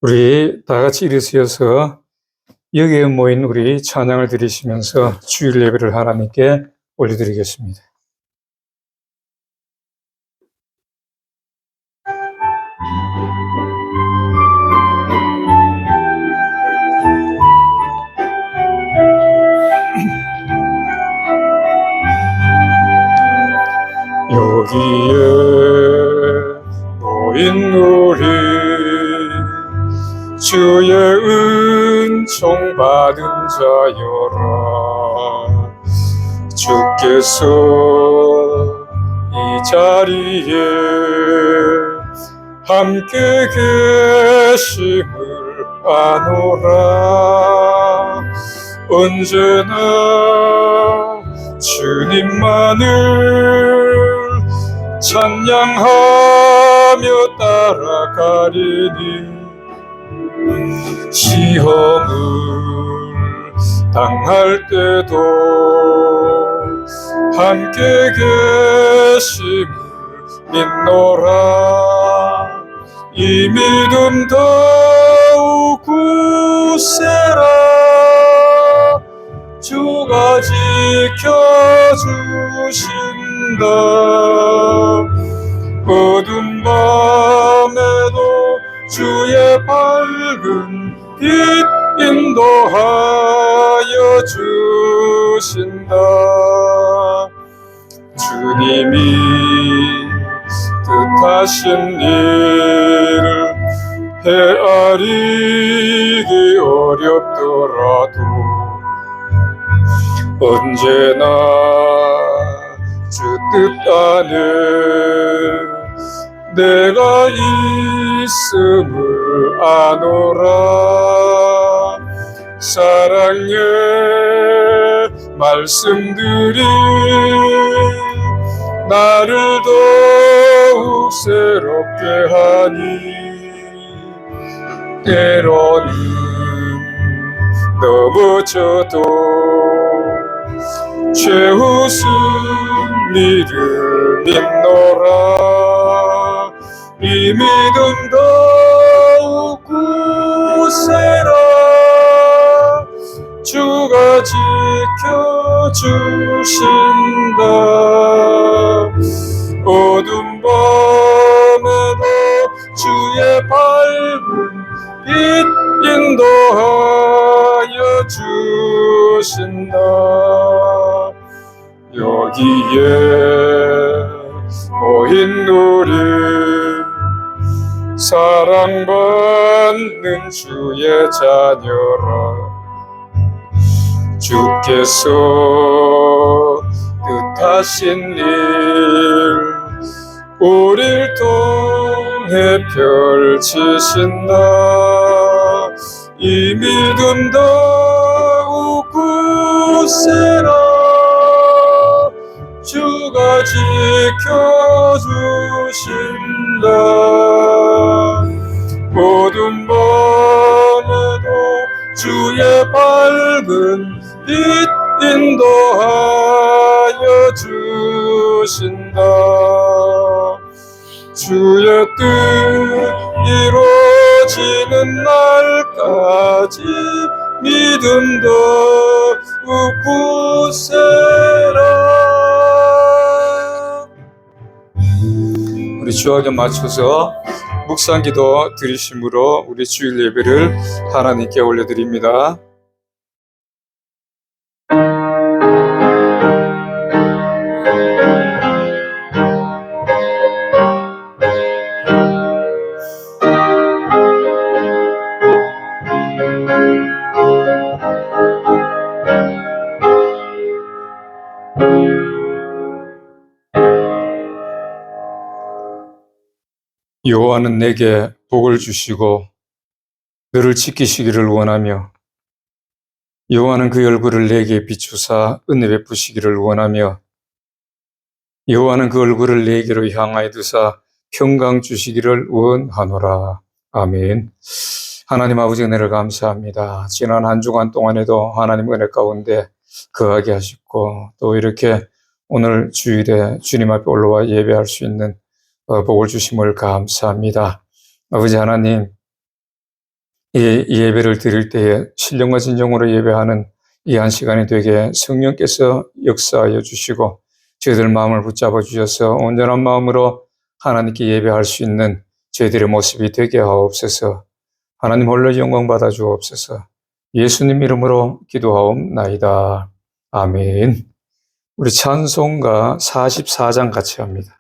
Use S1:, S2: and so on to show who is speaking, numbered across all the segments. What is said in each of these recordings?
S1: 우리 다 같이 일어서서 여기에 모인 우리 찬양을 드리시면서 주일 예배를 하나님께 올려드리겠습니다. 여기에 모인 우리 주의 은총 받은 자여라. 주께서 이 자리에 함께 계심을 아노라. 언제나 주님만을 찬양하며 따라가리니 시험을 당할 때도 함께 계심을 믿노라. 이 믿음 더욱 굳세라. 주가 지켜주신다. 어두운 밤에도 주의 밝은 빛 인도하여 주신다. 주님이 뜻하신 일을 헤아리기 어렵더라도 언제나 주 뜻 안에 내가 있음을 아노라. 사랑의 말씀들이 나를 더욱 새롭게 하니 때로는 넘어져도 최후 승리를 믿노라. 이 믿음 더욱 굳세라. 주가 지켜주신다. 어두운 밤에도 주의 밝은 빛 인도하여 주신다. 여기에 모인 우리 사랑받는 주의 자녀라. 주께서 뜻하신 일 우릴 통해 펼치신다. 이 믿음 더욱 굳세라. 주가 지켜주신다. 어두운 밤에도 주의 밝은 빛 인도하여 주신다. 주의 뜻 이루어지는 날까지 믿음 더욱 굳세라. 우리 주학에 맞춰서 묵상기도 드리심으로 우리 주일 예배를 하나님께 올려드립니다. 여호와는 내게 복을 주시고 너를 지키시기를 원하며 여호와는 그 얼굴을 내게 비추사 은혜 베푸시기를 원하며 여호와는 그 얼굴을 내게로 향하여 두사 평강 주시기를 원하노라. 아멘. 하나님 아버지 은혜를 감사합니다. 지난 한 주간 동안에도 하나님 은혜 가운데 거하게 하시고 또 이렇게 오늘 주일에 주님 앞에 올라와 예배할 수 있는 복을 주심을 감사합니다. 아버지 하나님, 이 예배를 드릴 때에 신령과 진정으로 예배하는 이 한 시간이 되게 성령께서 역사하여 주시고 저희들 마음을 붙잡아 주셔서 온전한 마음으로 하나님께 예배할 수 있는 저희들의 모습이 되게 하옵소서. 하나님 홀로 영광 받아 주옵소서. 예수님 이름으로 기도하옵나이다. 아멘. 우리 찬송가 44장 같이 합니다.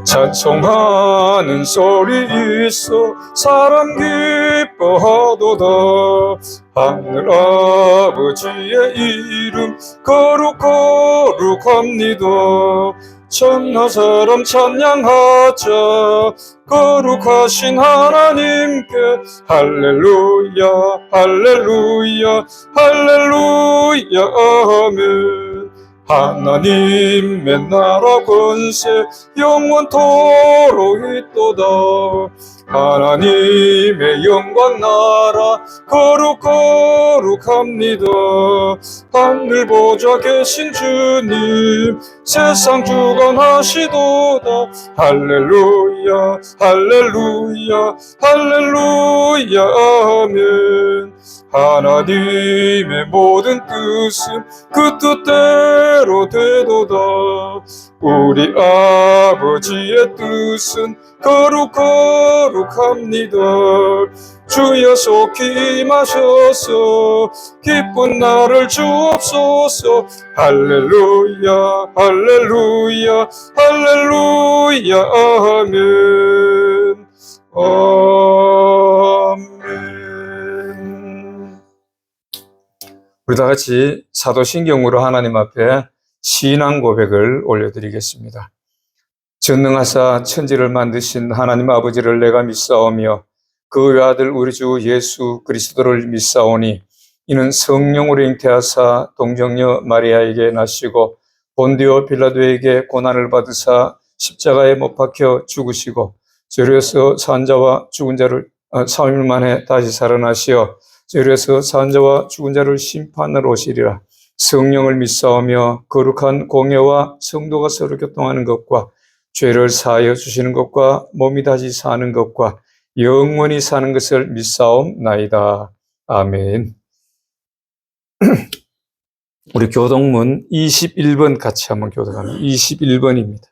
S1: 찬송하는 소리 있어 사람 기뻐하도다. 하늘 아버지의 이름 거룩거룩합니다. 천하 사람 찬양하자 거룩하신 하나님께 할렐루야 할렐루야 할렐루야 아멘. 하나님의 나라 권세 영원토록 있도다. 하나님의 영광 나라 거룩거룩합니다. 하늘 보좌 계신 주님 세상 주관하시도다. 할렐루야 할렐루야 할렐루야 아멘. 하나님의 모든 뜻은 그 뜻대로 되도다. 우리 아버지의 뜻은 거룩거룩합니다. 주여 속히 임하셔서 기쁜 날을 주옵소서. 할렐루야 할렐루야 할렐루야 아멘. 아멘. 우리 다 같이 사도신경으로 하나님 앞에 신앙 고백을 올려드리겠습니다. 전능하사 천지를 만드신 하나님 아버지를 내가 믿사오며 그 외아들 우리 주 예수 그리스도를 믿사오니 이는 성령으로 잉태하사 동정녀 마리아에게 나시고 본디오 빌라도에게 고난을 받으사 십자가에 못 박혀 죽으시고 저리에서 산 자와 죽은 자를 3일 만에 다시 살아나시어 저리에서 산 자와 죽은 자를 심판하러 오시리라. 성령을 믿사오며 거룩한 공예와 성도가 서로 교통하는 것과 죄를 사하여 주시는 것과 몸이 다시 사는 것과 영원히 사는 것을 믿사옵나이다. 아멘. 우리 교동문 21번 같이 한번 교독합니다. 21번입니다.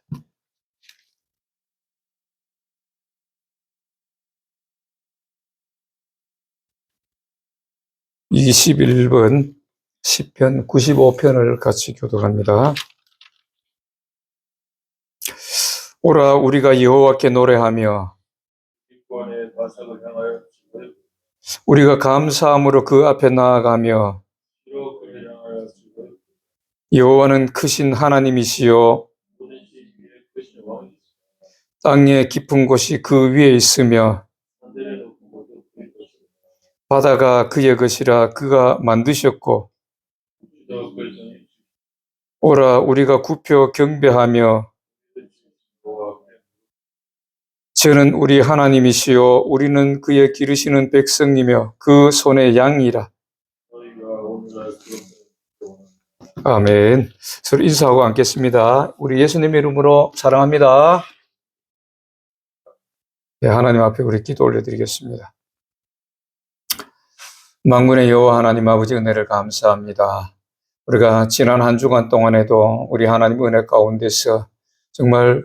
S1: 21번 시편 95편을 같이 교독합니다. 오라 우리가 여호와께 노래하며 우리가 감사함으로 그 앞에 나아가며 여호와는 크신 하나님이시요 땅의 깊은 곳이 그 위에 있으며 바다가 그의 것이라 그가 만드셨고 오라 우리가 굽혀 경배하며 저는 우리 하나님이시요 우리는 그의 기르시는 백성이며 그 손의 양이라. 아멘. 서로 인사하고 앉겠습니다. 우리 예수님의 이름으로 사랑합니다. 네, 하나님 앞에 우리 기도 올려드리겠습니다. 만군의 여호와 하나님 아버지 은혜를 감사합니다. 우리가 지난 한 주간 동안에도 우리 하나님 은혜 가운데서 정말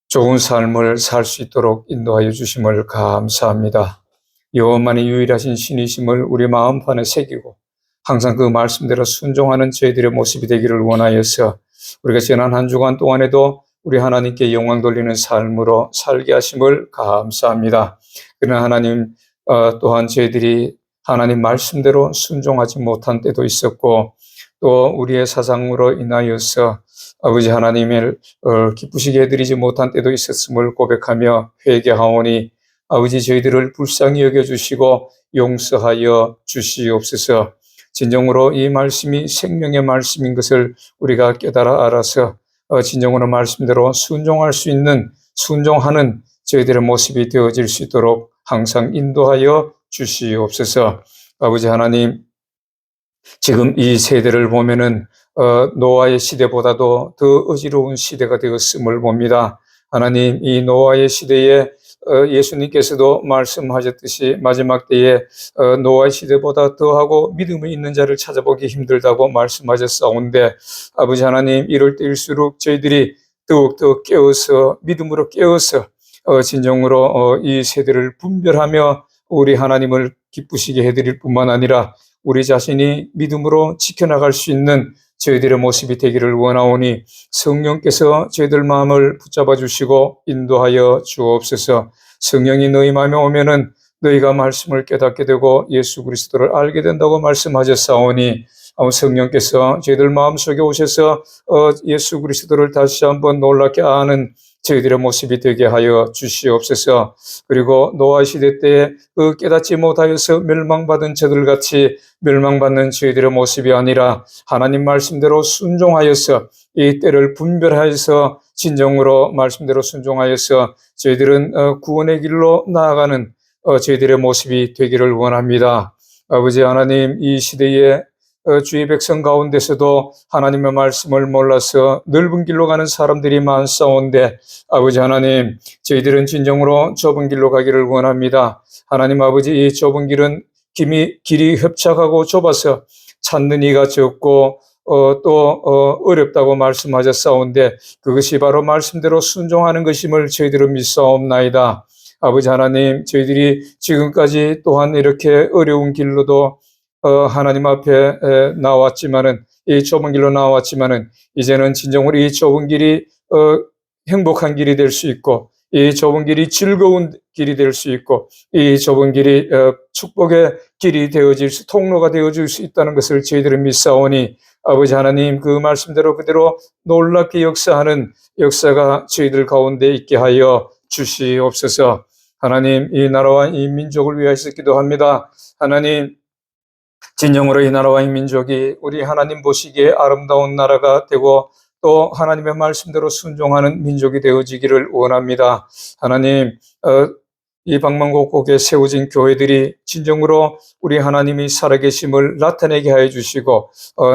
S1: 좋은 삶을 살 수 있도록 인도하여 주심을 감사합니다. 여호와만이 유일하신 신이심을 우리 마음판에 새기고 항상 그 말씀대로 순종하는 저희들의 모습이 되기를 원하여서 우리가 지난 한 주간 동안에도 우리 하나님께 영광 돌리는 삶으로 살게 하심을 감사합니다. 그러나 하나님 또한 저희들이 하나님 말씀대로 순종하지 못한 때도 있었고 또 우리의 사상으로 인하여서 아버지 하나님을 기쁘시게 해드리지 못한 때도 있었음을 고백하며 회개하오니 아버지 저희들을 불쌍히 여겨주시고 용서하여 주시옵소서. 진정으로 이 말씀이 생명의 말씀인 것을 우리가 깨달아 알아서 진정으로 말씀대로 순종할 수 있는, 순종하는 저희들의 모습이 되어질 수 있도록 항상 인도하여 주시옵소서. 아버지 하나님, 지금 이 세대를 보면은 노아의 시대보다도 더 어지러운 시대가 되었음을 봅니다. 하나님, 이 노아의 시대에 예수님께서도 말씀하셨듯이 마지막 때에 노아의 시대보다 더하고 믿음이 있는 자를 찾아보기 힘들다고 말씀하셨사온데, 아버지 하나님, 이럴 때일수록 저희들이 더욱더 깨어서, 믿음으로 깨어서 진정으로 이 세대를 분별하며 우리 하나님을 기쁘시게 해드릴 뿐만 아니라 우리 자신이 믿음으로 지켜나갈 수 있는 저희들의 모습이 되기를 원하오니 성령께서 저희들 마음을 붙잡아 주시고 인도하여 주옵소서. 성령이 너희 마음에 오면은 너희가 말씀을 깨닫게 되고 예수 그리스도를 알게 된다고 말씀하셨사오니 성령께서 저희들 마음속에 오셔서 예수 그리스도를 다시 한번 놀랍게 아는 저희들의 모습이 되게 하여 주시옵소서. 그리고 노아 시대 때에 깨닫지 못하여서 멸망받은 저들같이 멸망받는 저희들의 모습이 아니라 하나님 말씀대로 순종하여서 이 때를 분별하여서 진정으로 말씀대로 순종하여서 저희들은 구원의 길로 나아가는 저희들의 모습이 되기를 원합니다. 아버지 하나님, 이 시대에 주의 백성 가운데서도 하나님의 말씀을 몰라서 넓은 길로 가는 사람들이 많사온데 아버지 하나님, 저희들은 진정으로 좁은 길로 가기를 원합니다. 하나님 아버지, 이 좁은 길은 길이 협착하고 좁아서 찾는 이가 적고 또 어렵다고 말씀하셨사온데 그것이 바로 말씀대로 순종하는 것임을 저희들은 믿사옵나이다. 아버지 하나님, 저희들이 지금까지 또한 이렇게 어려운 길로도 하나님 앞에 나왔지만은, 이 좁은 길로 나왔지만은 이제는 진정으로 이 좁은 길이 행복한 길이 될 수 있고 이 좁은 길이 즐거운 길이 될 수 있고 이 좁은 길이 축복의 길이 되어질 수, 통로가 되어질 수 있다는 것을 저희들은 믿사오니 아버지 하나님, 그 말씀대로 그대로 놀랍게 역사하는 역사가 저희들 가운데 있게 하여 주시옵소서. 하나님, 이 나라와 이 민족을 위하여서 기도합니다. 하나님, 진정으로 이 나라와 이 민족이 우리 하나님 보시기에 아름다운 나라가 되고 또 하나님의 말씀대로 순종하는 민족이 되어지기를 원합니다. 하나님, 이 방방곡곡에 세워진 교회들이 진정으로 우리 하나님이 살아계심을 나타내게 하여 주시고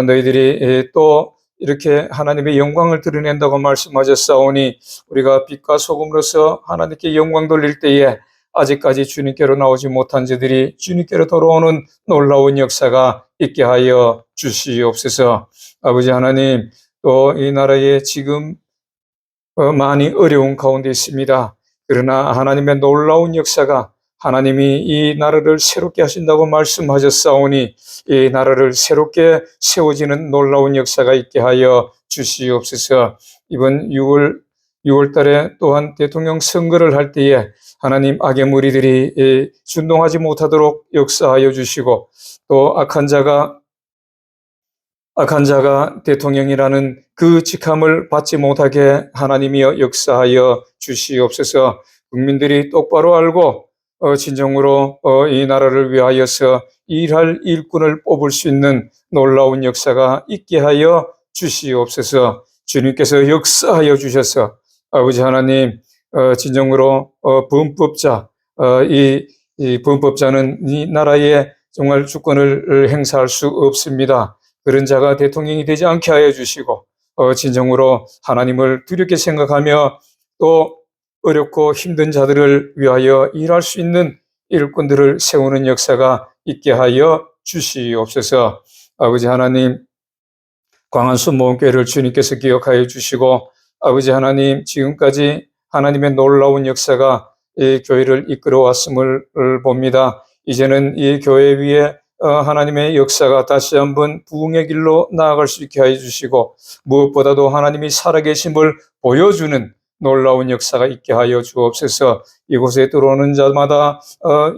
S1: 너희들이 또 이렇게 하나님의 영광을 드러낸다고 말씀하셨사오니 우리가 빛과 소금으로서 하나님께 영광 돌릴 때에 아직까지 주님께로 나오지 못한 자들이 주님께로 돌아오는 놀라운 역사가 있게 하여 주시옵소서. 아버지 하나님, 또 이 나라에 지금 많이 어려운 가운데 있습니다. 그러나 하나님의 놀라운 역사가, 하나님이 이 나라를 새롭게 하신다고 말씀하셨사오니 이 나라를 새롭게 세워지는 놀라운 역사가 있게 하여 주시옵소서. 이번 6월 달에 또한 대통령 선거를 할 때에 하나님, 악의 무리들이 준동하지 못하도록 역사하여 주시고 또 악한 자가 대통령이라는 그 직함을 받지 못하게 하나님이여 역사하여 주시옵소서. 국민들이 똑바로 알고 진정으로 이 나라를 위하여서 일할 일꾼을 뽑을 수 있는 놀라운 역사가 있게 하여 주시옵소서. 주님께서 역사하여 주셔서 아버지 하나님, 진정으로 범법자, 이 범법자는 이 나라에 정말 주권을 행사할 수 없습니다. 그런 자가 대통령이 되지 않게 하여 주시고 진정으로 하나님을 두렵게 생각하며 또 어렵고 힘든 자들을 위하여 일할 수 있는 일꾼들을 세우는 역사가 있게 하여 주시옵소서. 아버지 하나님, 광안수 모험교회를 주님께서 기억하여 주시고 아버지 하나님, 지금까지 하나님의 놀라운 역사가 이 교회를 이끌어 왔음을 봅니다. 이제는 이 교회 위에 하나님의 역사가 다시 한번 부흥의 길로 나아갈 수 있게 하여 주시고 무엇보다도 하나님이 살아계심을 보여주는 놀라운 역사가 있게 하여 주옵소서. 이곳에 들어오는 자마다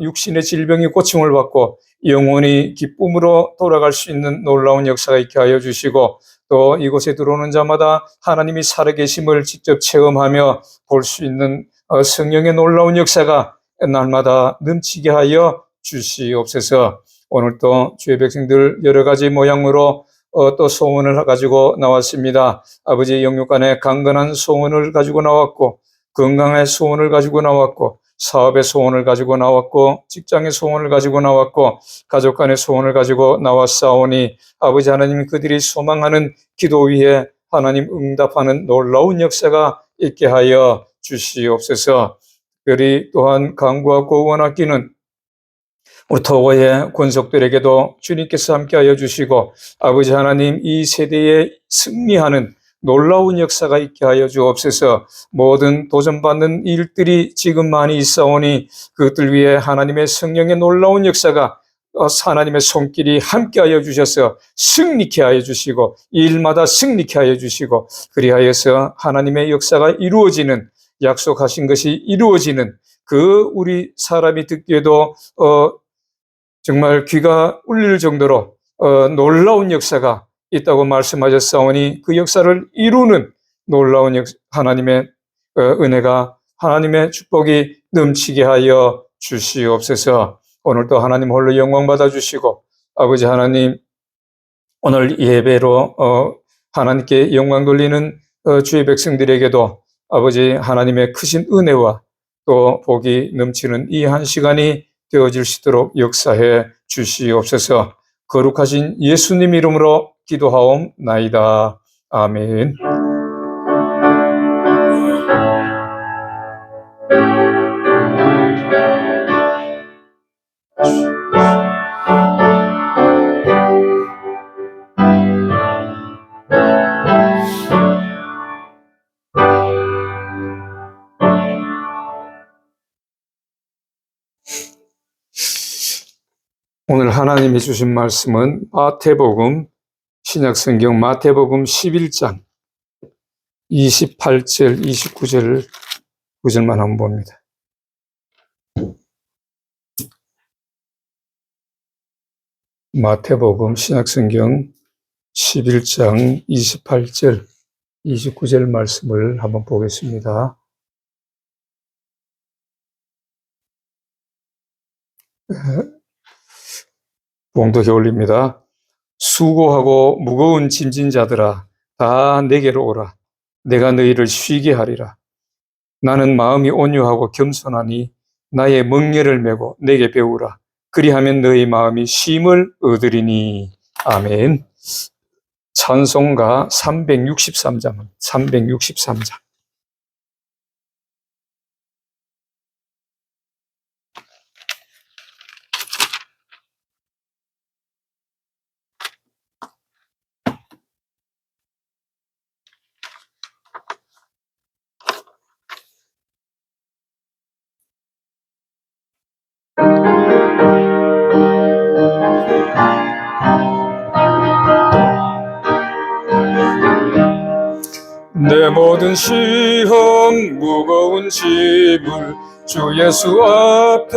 S1: 육신의 질병이 고침을 받고 영원히 기쁨으로 돌아갈 수 있는 놀라운 역사가 있게 하여 주시고 또 이곳에 들어오는 자마다 하나님이 살아계심을 직접 체험하며 볼 수 있는 성령의 놀라운 역사가 날마다 넘치게 하여 주시옵소서. 오늘도 주의 백성들 여러 가지 모양으로 또 소원을 가지고 나왔습니다. 아버지 영육간의 강건한 소원을 가지고 나왔고, 건강의 소원을 가지고 나왔고, 사업의 소원을 가지고 나왔고, 직장의 소원을 가지고 나왔고, 가족 간의 소원을 가지고 나왔사오니 아버지 하나님, 그들이 소망하는 기도 위에 하나님 응답하는 놀라운 역사가 있게 하여 주시옵소서. 특별히 또한 간구하고 원하기는 우리 토고의 권속들에게도 주님께서 함께하여 주시고, 아버지 하나님, 이 세대에 승리하는 놀라운 역사가 있게 하여 주옵소서. 모든 도전받는 일들이 지금 많이 있사오니 그것들 위해 하나님의 성령의 놀라운 역사가 하나님의 손길이 함께하여 주셔서 승리케 하여 주시고, 일마다 승리케 하여 주시고, 그리하여서 하나님의 역사가 이루어지는, 약속하신 것이 이루어지는 그 우리 사람이 듣기에도 정말 귀가 울릴 정도로 놀라운 역사가 있다고 말씀하셨사오니 그 역사를 이루는 놀라운 하나님의 은혜가, 하나님의 축복이 넘치게 하여 주시옵소서. 오늘도 하나님 홀로 영광 받아주시고, 아버지 하나님, 오늘 예배로 하나님께 영광 돌리는 주의 백성들에게도 아버지 하나님의 크신 은혜와 또 복이 넘치는 이 한 시간이 되어질 수 있도록 역사해 주시옵소서. 거룩하신 예수님 이름으로 기도하옵나이다. 아멘. 오늘 하나님이 주신 말씀은 마태복음, 신약성경 마태복음 11장 28절, 29절만 한번 봅니다. 마태복음, 신약성경 11장 28절, 29절 말씀을 한번 보겠습니다. 봉독해 올립니다. 수고하고 무거운 짐진 자들아, 다 내게로 오라. 내가 너희를 쉬게 하리라. 나는 마음이 온유하고 겸손하니 나의 멍에를 메고 내게 배우라. 그리하면 너희 마음이 쉼을 얻으리니. 아멘. 찬송가 363장. 내 모든 시험 무거운 짐을 주 예수 앞에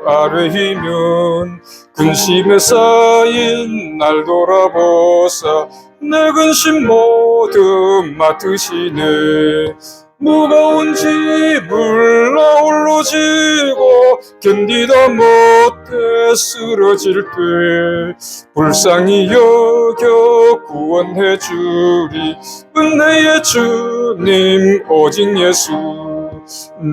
S1: 아뢰이면 근심에 쌓인 날 돌아보사 내 근심 모두 맡으시네. 무거운 짐을 나 홀로 지고 견디다 못해 쓰러질 때 불쌍히 여겨 구원해 주리 은혜의 주님 오직 예수.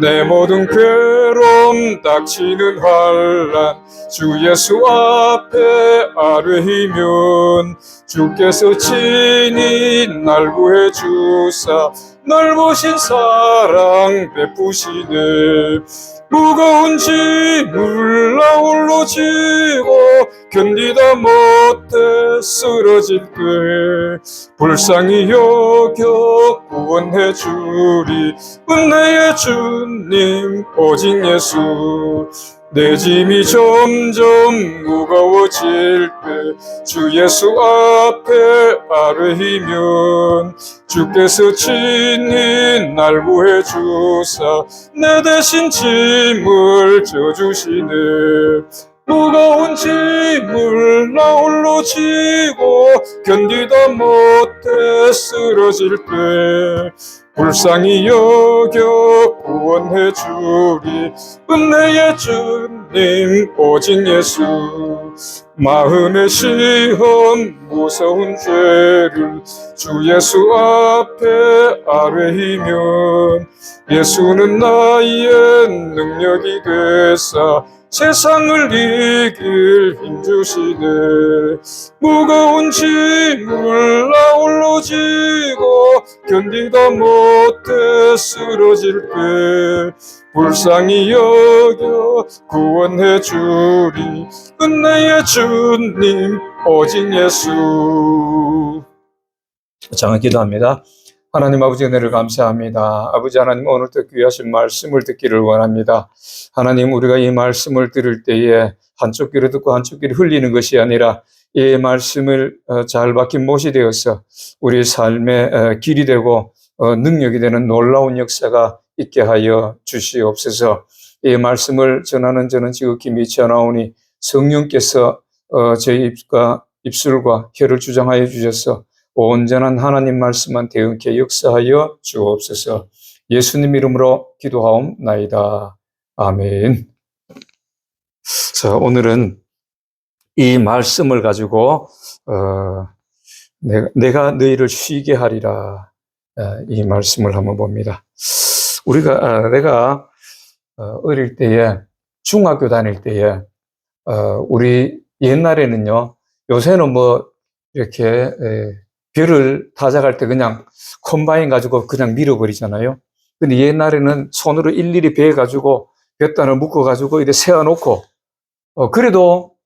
S1: 내 모든 괴로움 닥치는 환난 주 예수 앞에 아뢰이면 주께서 친히 날 구해 주사 넓으신 사랑 베푸시네. 무거운 짐을 나 홀로 지고 견디다 못해 쓰러질 때 불쌍히 여겨 구원해 주리 은혜의 주님 오직 예수. 내 짐이 점점 무거워질 때 주 예수 앞에 아뢰이면 주께서 친히 날 구해 주사 내 대신 짐을 져주시네. 무거운 짐을 나 홀로 지고 견디다 못해 쓰러질 때 불쌍히 여겨 구원해 주리. 은혜의 주님 오직 예수. 마음의 시험 무서운 죄를 주 예수 앞에 아뢰이면 예수는 나의 능력이 되사 세상을 이길 힘 주시네. 무거운 짐을 나 홀로 지고 견디다 못해 쓰러질 때 불쌍히 여겨 구원해 주리. 은혜의 주님 오직 예수. 장을 기도합니다. 하나님 아버지 은혜를 감사합니다. 아버지 하나님 오늘도 귀하신 말씀을 듣기를 원합니다. 하나님 우리가 이 말씀을 들을 때에 한쪽 귀로 듣고 한쪽 귀로 흘리는 것이 아니라 이 말씀을 잘 박힌 못이 되어서 우리 삶의 길이 되고 능력이 되는 놀라운 역사가 있게 하여 주시옵소서. 이 말씀을 전하는 저는 지극히 미치어나오니 성령께서 제 입술과 혀를 주장하여 주셔서 온전한 하나님 말씀만 대응케 역사하여 주옵소서. 예수님 이름으로 기도하옵나이다. 아멘. 자, 오늘은 이 말씀을 가지고 내가 너희를 쉬게 하리라, 이 말씀을 한번 봅니다. 내가 어릴 때에, 중학교 다닐 때에 우리 옛날에는요, 요새는 뭐 이렇게 벼를 타작할 때 그냥 컴바인 가지고 그냥 밀어버리잖아요. 근데 옛날에는 손으로 일일이 베어 가지고 볕단을 묶어 가지고 이렇게 세워놓고, 그래도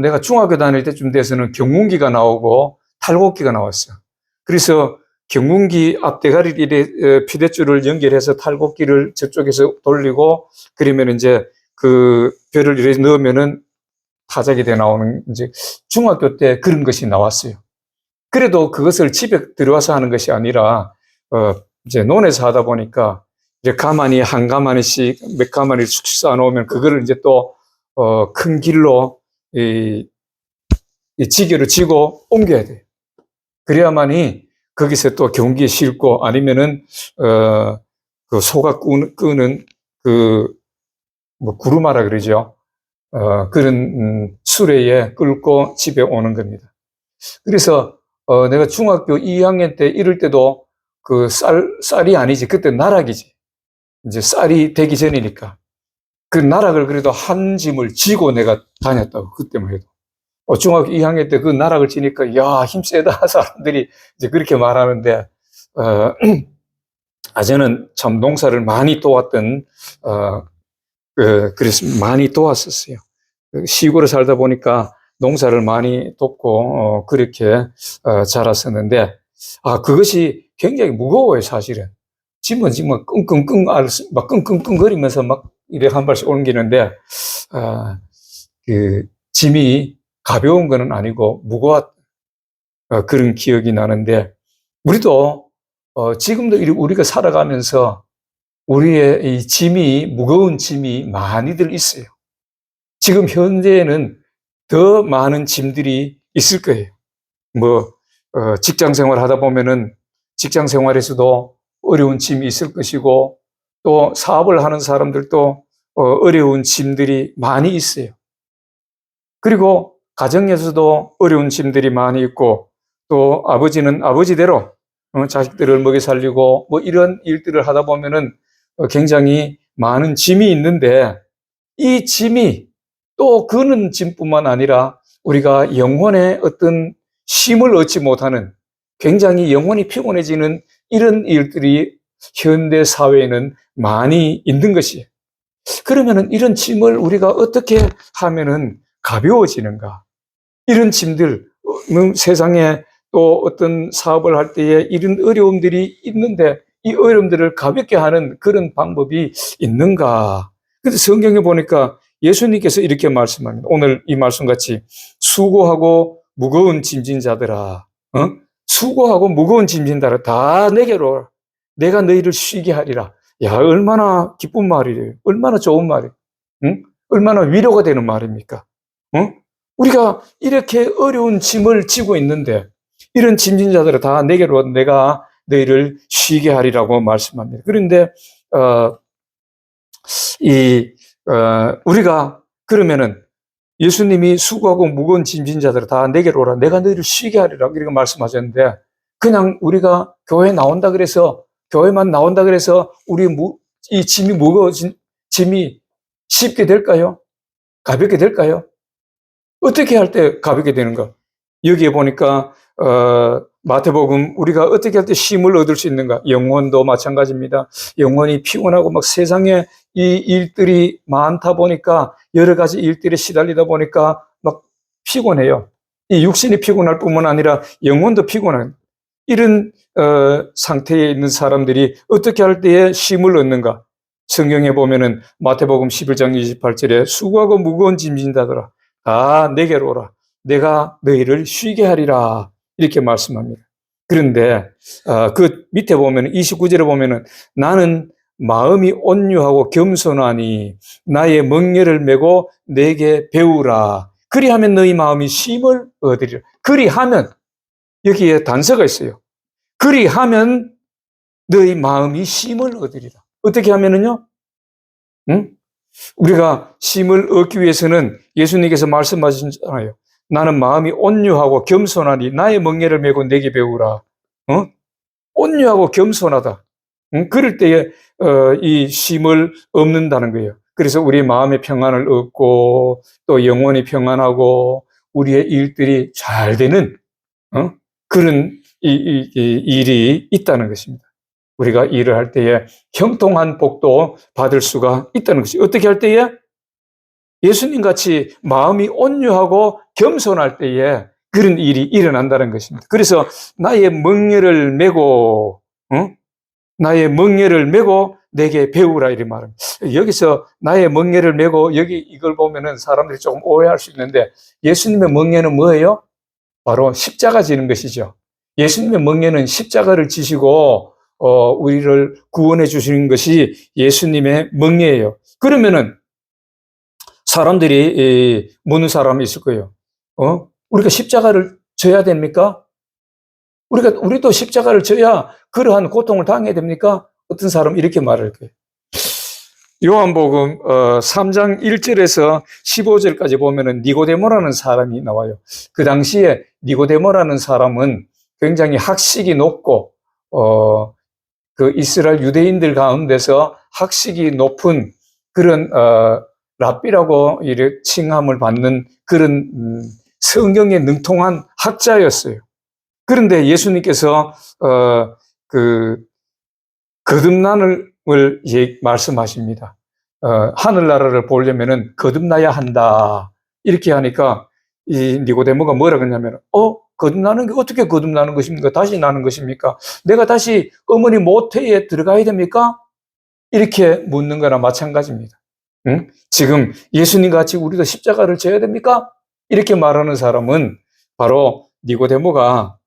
S1: 내가 중학교 다닐 때쯤 돼서는 경운기가 나오고 탈곡기가 나왔어요. 그래서 경운기 앞대가리를 이렇게 피대줄을 연결해서 탈곡기를 저쪽에서 돌리고, 그러면 이제 그 벼를 이렇게 넣으면은 타작이 돼 나오는, 이제 중학교 때 그런 것이 나왔어요. 그래도 그것을 집에 들어와서 하는 것이 아니라, 이제 논에서 하다 보니까, 이제 가마니 한 가마니씩 몇 가마니를 쑥 쌓아놓으면 그거를 이제 또, 큰 길로, 이 지게로 지고 옮겨야 돼요. 그래야만이 거기서 또 경기에 싣고, 아니면은, 그 소가 끄는 뭐 구루마라 그러죠. 그런, 수레에 끌고 집에 오는 겁니다. 그래서, 내가 중학교 2학년 때 이럴 때도 그 쌀이 아니지. 그때 나락이지. 이제 쌀이 되기 전이니까. 그 나락을 그래도 한 짐을 지고 내가 다녔다고, 그때만 해도. 중학교 2학년 때 그 나락을 지니까, 야, 힘 세다. 사람들이 이제 그렇게 말하는데, 저는 참 농사를 많이 도왔던, 그래서 많이 도왔었어요. 시골에 살다 보니까 농사를 많이 돕고, 그렇게, 자랐었는데, 그것이 굉장히 무거워요, 사실은. 짐은 막 끙끙끙거리면서 막 이렇게 한 발씩 옮기는데, 그 짐이 가벼운 건 아니고 무거웠던, 그런 기억이 나는데, 우리도, 지금도 우리가 살아가면서 우리의 이 짐이, 무거운 짐이 많이들 있어요. 지금 현재에는 더 많은 짐들이 있을 거예요. 뭐, 직장 생활 하다 보면은 직장 생활에서도 어려운 짐이 있을 것이고, 또 사업을 하는 사람들도 어려운 짐들이 많이 있어요. 그리고 가정에서도 어려운 짐들이 많이 있고, 또 아버지는 아버지대로 자식들을 먹여 살리고 뭐 이런 일들을 하다 보면은 굉장히 많은 짐이 있는데, 이 짐이 또 그는 짐뿐만 아니라 우리가 영혼의 어떤 쉼을 얻지 못하는, 굉장히 영혼이 피곤해지는 이런 일들이 현대 사회에는 많이 있는 것이에요. 그러면은 이런 짐을 우리가 어떻게 하면은 가벼워지는가? 이런 짐들, 세상에 또 어떤 사업을 할 때에 이런 어려움들이 있는데, 이 어려움들을 가볍게 하는 그런 방법이 있는가? 그래서 성경에 보니까 예수님께서 이렇게 말씀합니다. 오늘 이 말씀같이 수고하고 무거운 짐진 자들아, 수고하고 무거운 짐진 자들아 다 내게로 오라. 내가 너희를 쉬게 하리라. 야, 얼마나 기쁜 말이래요. 얼마나 좋은 말이에요. 응? 얼마나 위로가 되는 말입니까? 우리가 이렇게 어려운 짐을 지고 있는데, 이런 짐진 자들아 다 내게로 내가 너희를 쉬게 하리라고 말씀합니다. 그런데 우리가 그러면은 예수님이 수고하고 무거운 짐진 자들아 다 내게로 오라. 내가 너희를 쉬게 하리라. 이렇게 말씀하셨는데 그냥 우리가 교회 나온다 그래서 교회만 나온다 그래서 이 짐이 무거워진 짐이 쉽게 될까요? 가볍게 될까요? 어떻게 할 때 가볍게 되는가? 여기에 보니까 마태복음 우리가 어떻게 할 때 쉼을 얻을 수 있는가? 영혼도 마찬가지입니다. 영혼이 피곤하고 막 세상에 이 일들이 많다 보니까 여러 가지 일들에 시달리다 보니까 막 피곤해요. 이 육신이 피곤할 뿐만 아니라 영혼도 피곤한 이런 상태에 있는 사람들이 어떻게 할 때에 쉼을 얻는가? 성경에 보면은 마태복음 11장 28절에 수고하고 무거운 짐진 자들아 다 내게로 오라. 내가 너희를 쉬게 하리라. 이렇게 말씀합니다. 그런데 그 밑에 보면 29절에 보면은 나는 마음이 온유하고 겸손하니 나의 멍에를 메고 내게 배우라. 그리하면 너희 마음이 쉼을 얻으리라. 그리하면 여기에 단서가 있어요. 그리하면 너희 마음이 쉼을 얻으리라. 어떻게 하면은요? 응? 우리가 쉼을 얻기 위해서는 예수님께서 말씀하셨잖아요. 나는 마음이 온유하고 겸손하니 나의 멍에를 메고 내게 배우라. 온유하고 겸손하다. 그럴 때에 이 쉼을 얻는다는 거예요. 그래서 우리 마음의 평안을 얻고 또 영혼이 평안하고 우리의 일들이 잘 되는 그런 일이 있다는 것입니다. 우리가 일을 할 때에 형통한 복도 받을 수가 있다는 것이 어떻게 할 때에? 예수님 같이 마음이 온유하고 겸손할 때에 그런 일이 일어난다는 것입니다. 그래서 나의 멍에를 메고 나의 멍에를 메고 내게 배우라 이렇게 말합니다. 여기서 나의 멍에를 메고 여기 이걸 보면은 사람들이 조금 오해할 수 있는데 예수님의 멍에는 뭐예요? 바로 십자가 지는 것이죠. 예수님의 멍에는 십자가를 지시고 우리를 구원해 주시는 것이 예수님의 멍에예요. 그러면은 사람들이 묻는 사람이 있을 거예요. 우리가 십자가를 져야 됩니까? 우리도 십자가를 져야 그러한 고통을 당해야 됩니까? 어떤 사람 이렇게 말할 거예요. 요한복음 3장 1절에서 15절까지 보면은 니고데모라는 사람이 나와요. 그 당시에 니고데모라는 사람은 굉장히 학식이 높고 그 이스라엘 유대인들 가운데서 학식이 높은 그런 랍비라고 이렇게 칭함을 받는 그런 성경에 능통한 학자였어요. 그런데 예수님께서 거듭남을 말씀하십니다. 하늘나라를 보려면은 거듭나야 한다. 이렇게 하니까 이 니고데모가 뭐라 그러냐면 거듭나는 게 어떻게 거듭나는 것입니까? 다시 나는 것입니까? 내가 다시 어머니 모태에 들어가야 됩니까? 이렇게 묻는 거나 마찬가지입니다. 응? 지금 예수님 같이 우리도 십자가를 져야 됩니까? 이렇게 말하는 사람은 바로 니고데모가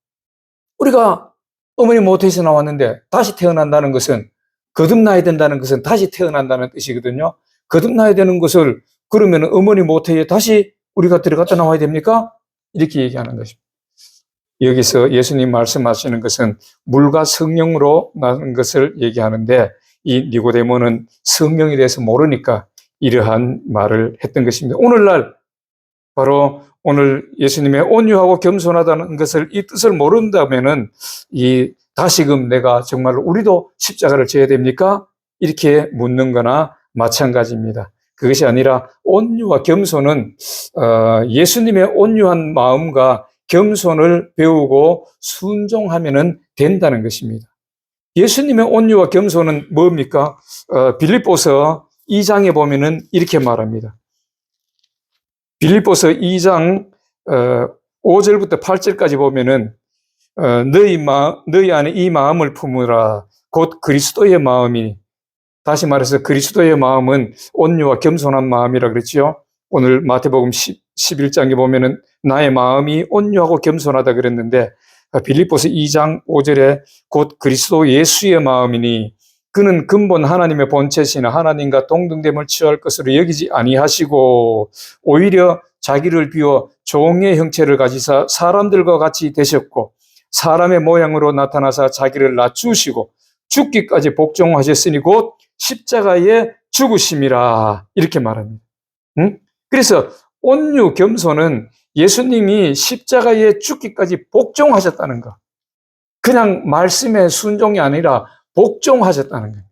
S1: 우리가 어머니 모태에서 나왔는데 다시 태어난다는 것은 거듭나야 된다는 것은 다시 태어난다는 뜻이거든요. 거듭나야 되는 것을 그러면 어머니 모태에 다시 우리가 들어갔다 나와야 됩니까? 이렇게 얘기하는 것입니다. 여기서 예수님 말씀하시는 것은 물과 성령으로 나는 것을 얘기하는데 이 니고데모는 성령에 대해서 모르니까 이러한 말을 했던 것입니다. 오늘날 바로 오늘 예수님의 온유하고 겸손하다는 것을 이 뜻을 모른다면은 다시금 내가 정말 우리도 십자가를 져야 됩니까? 이렇게 묻는 거나 마찬가지입니다. 그것이 아니라 온유와 겸손은 예수님의 온유한 마음과 겸손을 배우고 순종하면 된다는 것입니다. 예수님의 온유와 겸손은 뭡니까? 빌립보서 2장에 보면은 이렇게 말합니다. 빌립보서 2장 5절부터 8절까지 보면은 너희 안에 이 마음을 품으라. 곧 그리스도의 마음이, 다시 말해서 그리스도의 마음은 온유와 겸손한 마음이라 그랬죠. 오늘 마태복음 11장에 보면은 나의 마음이 온유하고 겸손하다 그랬는데 빌립보서 2장 5절에 곧 그리스도 예수의 마음이니 그는 근본 하나님의 본체시나 하나님과 동등됨을 취할 것으로 여기지 아니하시고 오히려 자기를 비워 종의 형체를 가지사 사람들과 같이 되셨고 사람의 모양으로 나타나사 자기를 낮추시고 죽기까지 복종하셨으니 곧 십자가에 죽으심이라 이렇게 말합니다. 응? 그래서 온유 겸손은 예수님이 십자가에 죽기까지 복종하셨다는 것. 그냥 말씀의 순종이 아니라 복종하셨다는 거예요.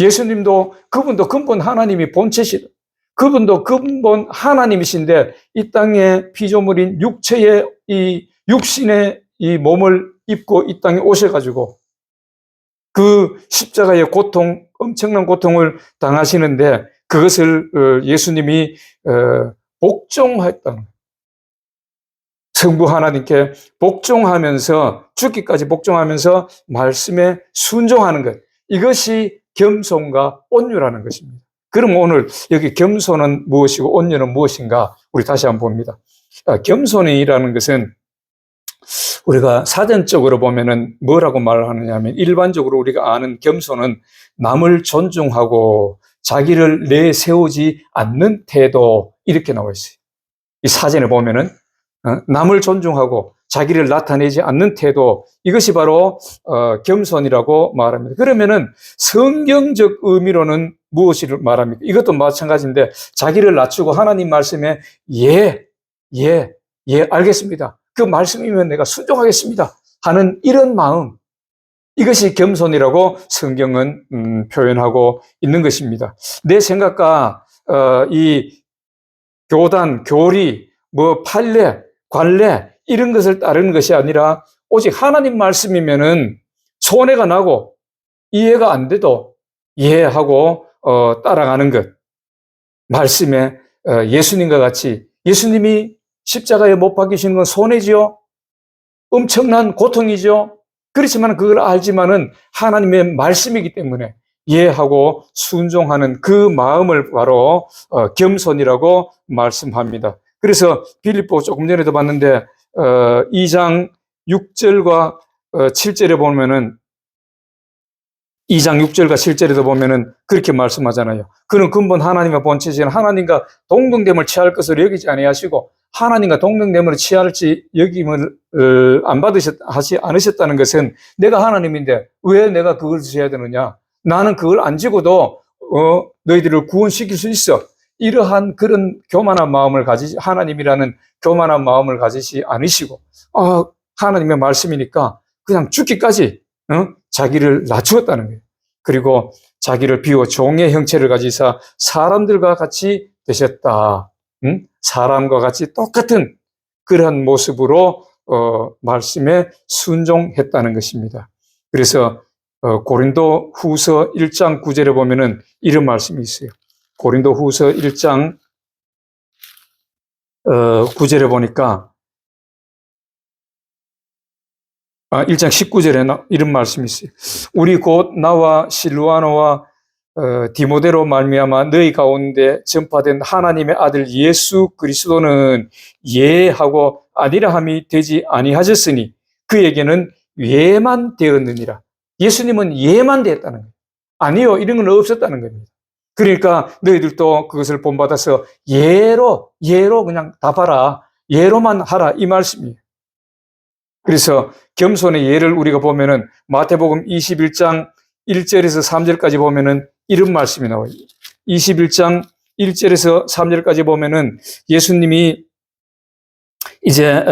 S1: 예수님도 그분도 근본 하나님이 본체시다. 그분도 근본 하나님이신데 이 땅에 피조물인 육체의 이 육신의 이 몸을 입고 이 땅에 오셔가지고 그 십자가의 고통, 엄청난 고통을 당하시는데 그것을 예수님이 복종했다는 거예요. 성부 하나님께 복종하면서 죽기까지 복종하면서 말씀에 순종하는 것. 이것이 겸손과 온유라는 것입니다. 그럼 오늘 여기 겸손은 무엇이고 온유는 무엇인가? 우리 다시 한번 봅니다. 겸손이라는 것은 우리가 사전적으로 보면은 뭐라고 말을 하느냐 하면 일반적으로 우리가 아는 겸손은 남을 존중하고 자기를 내세우지 않는 태도 이렇게 나와 있어요. 이 사전에 보면은 남을 존중하고 자기를 나타내지 않는 태도 이것이 바로 겸손이라고 말합니다. 그러면은 성경적 의미로는 무엇을 말합니까? 이것도 마찬가지인데 자기를 낮추고 하나님 말씀에 예 알겠습니다. 그 말씀이면 내가 순종하겠습니다 하는 이런 마음 이것이 겸손이라고 성경은 표현하고 있는 것입니다. 내 생각과 이 교단, 교리, 판례, 관례 이런 것을 따르는 것이 아니라 오직 하나님 말씀이면은 손해가 나고 이해가 안 돼도 이해하고 따라가는 것. 말씀에 예수님과 같이 예수님이 십자가에 못 박히시는 건 손해지요. 엄청난 고통이죠. 그렇지만 그걸 알지만은 하나님의 말씀이기 때문에 이해하고 순종하는 그 마음을 바로 겸손이라고 말씀합니다. 그래서 빌립보 조금 전에도 봤는데 2장 6절과 7절에 보면은 2장 6절과 7절에도 보면은 그렇게 말씀하잖아요. 그는 근본 하나님과 본체신 하나님과 동등됨을 취할 것을 여기지 아니하시고 하나님과 동등됨을 취할지 여김을 안 하지 않으셨다는 것은 내가 하나님인데 왜 내가 그걸 지어야 되느냐? 나는 그걸 안 지고도 너희들을 구원시킬 수 있어. 이러한 그런 교만한 마음을 가지지 하나님이라는 교만한 마음을 가지시 않으시고 하나님의 말씀이니까 그냥 죽기까지 자기를 낮추었다는 거예요. 그리고 자기를 비워 종의 형체를 가지사 사람들과 같이 되셨다. 사람과 같이 똑같은 그러한 모습으로 말씀에 순종했다는 것입니다. 그래서 고린도 후서 1장 9절에 보면은 이런 말씀이 있어요. 고린도 후서 1장 9절에 보니까 1장 19절에 이런 말씀이 있어요. 우리 곧 나와 실루아노와 디모데로 말미암아 너희 가운데 전파된 하나님의 아들 예수 그리스도는 예하고 아니라함이 되지 아니하셨으니 그에게는 예만 되었느니라. 예수님은 예만 되었다는 거예요. 아니요, 이런 건 없었다는 겁니다. 그러니까 너희들도 그것을 본받아서 예로 그냥 답하라. 예로만 하라. 이 말씀이에요. 그래서 겸손의 예를 우리가 보면은 마태복음 21장 1절에서 3절까지 보면은 이런 말씀이 나와요. 21장 1절에서 3절까지 보면은 예수님이 이제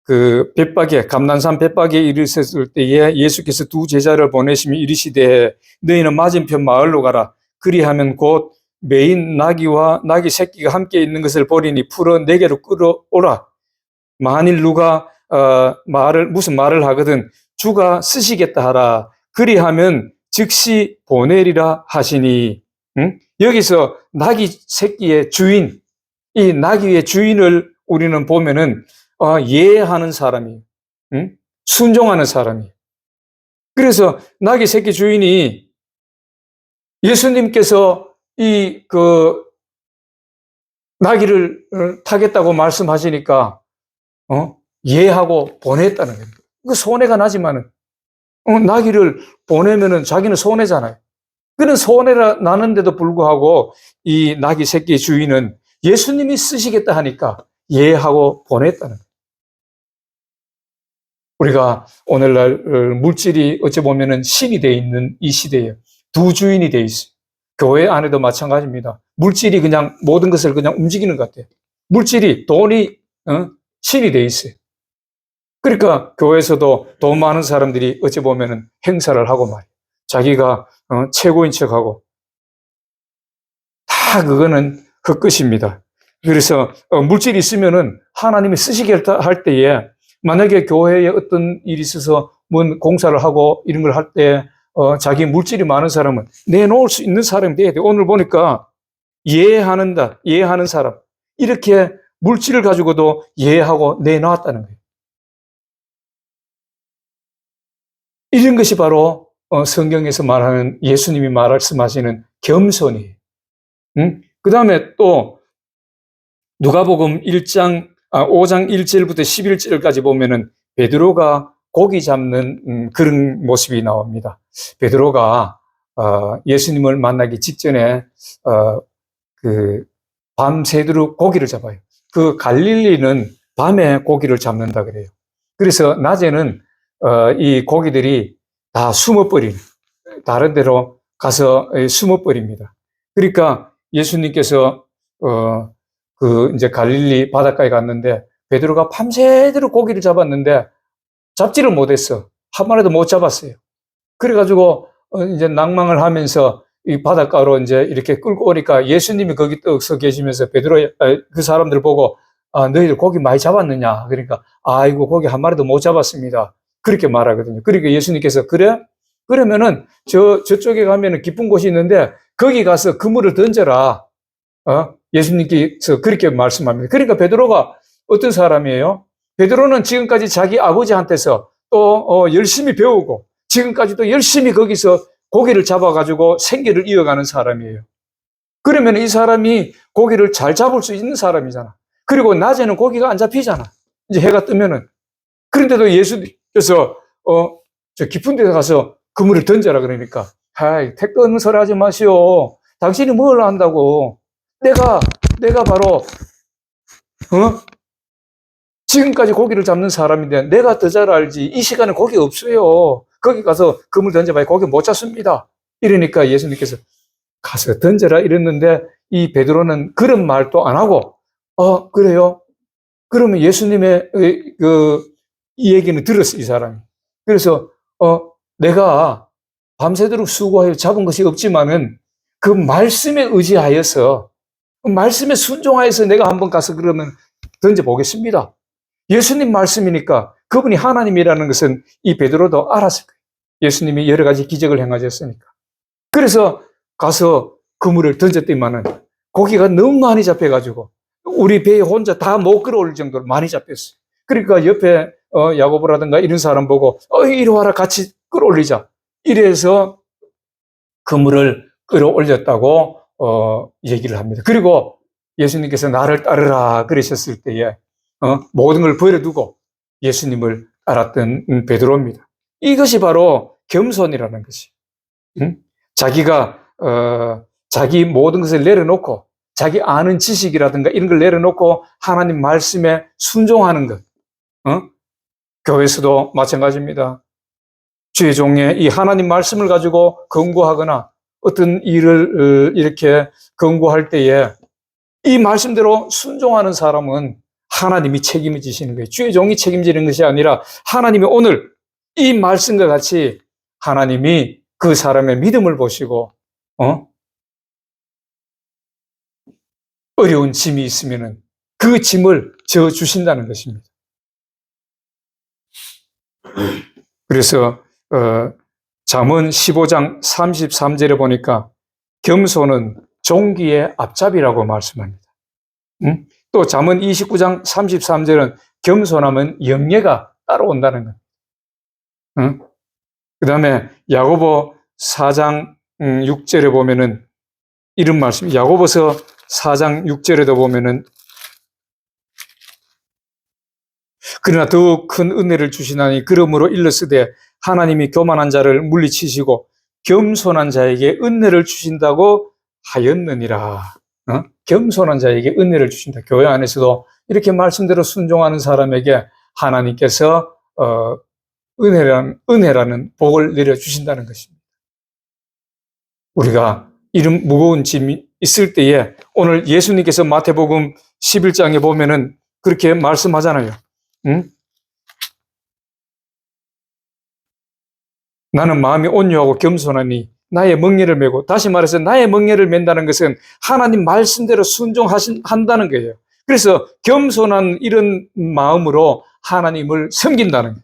S1: 그 벳박에 감난산 벳박에 이르셨을 때에 예수께서 두 제자를 보내시며 이르시되 너희는 맞은편 마을로 가라. 그리하면 곧 매인 나귀와 나귀 새끼가 함께 있는 것을 보리니 풀어 내게로 끌어오라. 만일 누가 무슨 말을 하거든 주가 쓰시겠다 하라. 그리하면 즉시 보내리라 하시니. 여기서 나귀 새끼의 주인, 이 나귀의 주인을 우리는 보면은 예하는 사람이, 순종하는 사람이. 그래서 나귀 새끼 주인이 예수님께서 나귀를 타겠다고 말씀하시니까 예하고 보냈다는 겁니다. 그 손해가 나지만은 나귀를 보내면은 자기는 손해잖아요. 그런 손해가 나는데도 불구하고 이 나귀 새끼의 주인은 예수님이 쓰시겠다 하니까 예하고 보냈다는 거예요. 우리가 오늘날 물질이 어찌 보면은 신이 되어 있는 이 시대에 두 주인이 되어 있어요. 교회 안에도 마찬가지입니다. 물질이 그냥 모든 것을 그냥 움직이는 것 같아요. 물질이, 돈이 신이 되어 있어요. 그러니까 교회에서도 돈 많은 사람들이 어찌 보면은 행사를 하고 말이에요. 자기가 최고인 척하고 다 그거는 헛것입니다. 그래서 물질이 있으면은 하나님이 쓰시게 할 때에 만약에 교회에 어떤 일이 있어서 뭔 공사를 하고 이런 걸 할 때 자기 물질이 많은 사람은 내놓을 수 있는 사람이 돼야 돼요. 오늘 보니까 예하는 사람 이렇게 물질을 가지고도 예하고 내놓았다는 거예요. 이런 것이 바로 성경에서 말하는 예수님이 말씀하시는 겸손이에요. 그 다음에 또 누가복음 5장 1절부터 11절까지 보면은 베드로가 고기 잡는 그런 모습이 나옵니다. 베드로가 예수님을 만나기 직전에 그 밤새도록 고기를 잡아요. 그 갈릴리는 밤에 고기를 잡는다 그래요. 그래서 낮에는 이 고기들이 다 숨어버린 다른 데로 가서 숨어버립니다. 그러니까 예수님께서 이제 갈릴리 바닷가에 갔는데 베드로가 밤새도록 고기를 잡았는데 잡지를 못했어. 한 마리도 못 잡았어요. 그래가지고 이제 낭망을 하면서 이 바닷가로 이제 이렇게 끌고 오니까 예수님이 거기 떡 서 계시면서 그 사람들 보고 너희들 고기 많이 잡았느냐? 그러니까 아이고 고기 한 마리도 못 잡았습니다. 그렇게 말하거든요. 그러니까 예수님께서 그래? 그러면은 저쪽에 가면은 깊은 곳이 있는데 거기 가서 그물을 던져라. 예수님께서 그렇게 말씀합니다. 그러니까 베드로가 어떤 사람이에요? 베드로는 지금까지 자기 아버지한테서 또 열심히 배우고 지금까지도 열심히 거기서 고기를 잡아가지고 생계를 이어가는 사람이에요. 그러면 이 사람이 고기를 잘 잡을 수 있는 사람이잖아. 그리고 낮에는 고기가 안 잡히잖아. 이제 해가 뜨면은. 그런데도 예수님께서 저 깊은 데 가서 그물을 던져라 그러니까 택도 없는 소리 하지 마시오. 당신이 뭘 안다고. 내가 바로 지금까지 고기를 잡는 사람인데 내가 더 잘 알지. 이 시간에 고기 없어요. 거기 가서 그물 던져봐야 고기 못 잡습니다. 이러니까 예수님께서 가서 던져라 이랬는데 이 베드로는 그런 말도 안 하고 그래요? 그러면 예수님의 이 얘기는 들었어 이 사람이. 그래서 내가 밤새도록 수고하여 잡은 것이 없지만은 그 말씀에 의지하여서 그 말씀에 순종하여서 내가 한번 가서 그러면 던져보겠습니다. 예수님 말씀이니까 그분이 하나님이라는 것은 이 베드로도 알았을 거예요. 예수님이 여러 가지 기적을 행하셨으니까. 그래서 가서 그물을 던졌더니만은 고기가 너무 많이 잡혀가지고 우리 배에 혼자 다 못 끌어올릴 정도로 많이 잡혔어요. 그러니까 옆에 야고보라든가 이런 사람 보고 이리 와라 같이 끌어올리자. 이래서 그물을 끌어올렸다고 얘기를 합니다. 그리고 예수님께서 나를 따르라 그러셨을 때에 모든 걸 버려두고 예수님을 따랐던 베드로입니다. 이것이 바로 겸손이라는 것이. 자기가 자기 모든 것을 내려놓고 자기 아는 지식이라든가 이런 걸 내려놓고 하나님 말씀에 순종하는 것. 교회에서도 마찬가지입니다. 주의 종의 이 하나님 말씀을 가지고 권고하거나 어떤 일을 이렇게 권고할 때에 이 말씀대로 순종하는 사람은 하나님이 책임을 지시는 거예요. 주의 종이 책임지는 것이 아니라 하나님이 오늘 이 말씀과 같이 하나님이 그 사람의 믿음을 보시고 어려운 짐이 있으면은 그 짐을 져 주신다는 것입니다. 그래서 잠언 15장 33절에 보니까 겸손은 종기의 앞잡이라고 말씀합니다. 또 잠언 29장 33절은 겸손하면 영예가 따라온다는 것. 그 다음에 야고보 4장 6절에 보면은 이런 말씀, 야고보서 4장 6절에도 보면은 그러나 더욱 큰 은혜를 주시나니 그러므로 일렀으되 하나님이 교만한 자를 물리치시고 겸손한 자에게 은혜를 주신다고 하였느니라. 겸손한 자에게 은혜를 주신다. 교회 안에서도 이렇게 말씀대로 순종하는 사람에게 하나님께서 은혜라는 복을 내려주신다는 것입니다. 우리가 이런 무거운 짐이 있을 때에 오늘 예수님께서 마태복음 11장에 보면은 그렇게 말씀하잖아요. 응? 나는 마음이 온유하고 겸손하니 나의 멍에를 메고, 다시 말해서 나의 멍에를 맨다는 것은 하나님 말씀대로 순종한다는 거예요. 그래서 겸손한 이런 마음으로 하나님을 섬긴다는 거예요.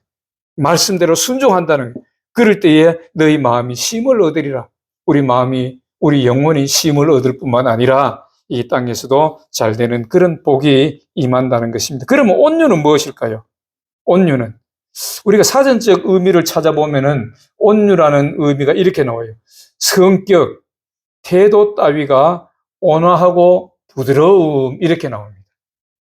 S1: 말씀대로 순종한다는 거예요. 그럴 때에 너희 마음이 쉼을 얻으리라. 우리 영혼이 쉼을 얻을 뿐만 아니라 이 땅에서도 잘 되는 그런 복이 임한다는 것입니다. 그러면 온유는 무엇일까요? 온유는 우리가 사전적 의미를 찾아보면은 온유라는 의미가 이렇게 나와요. 성격, 태도 따위가 온화하고 부드러움, 이렇게 나옵니다.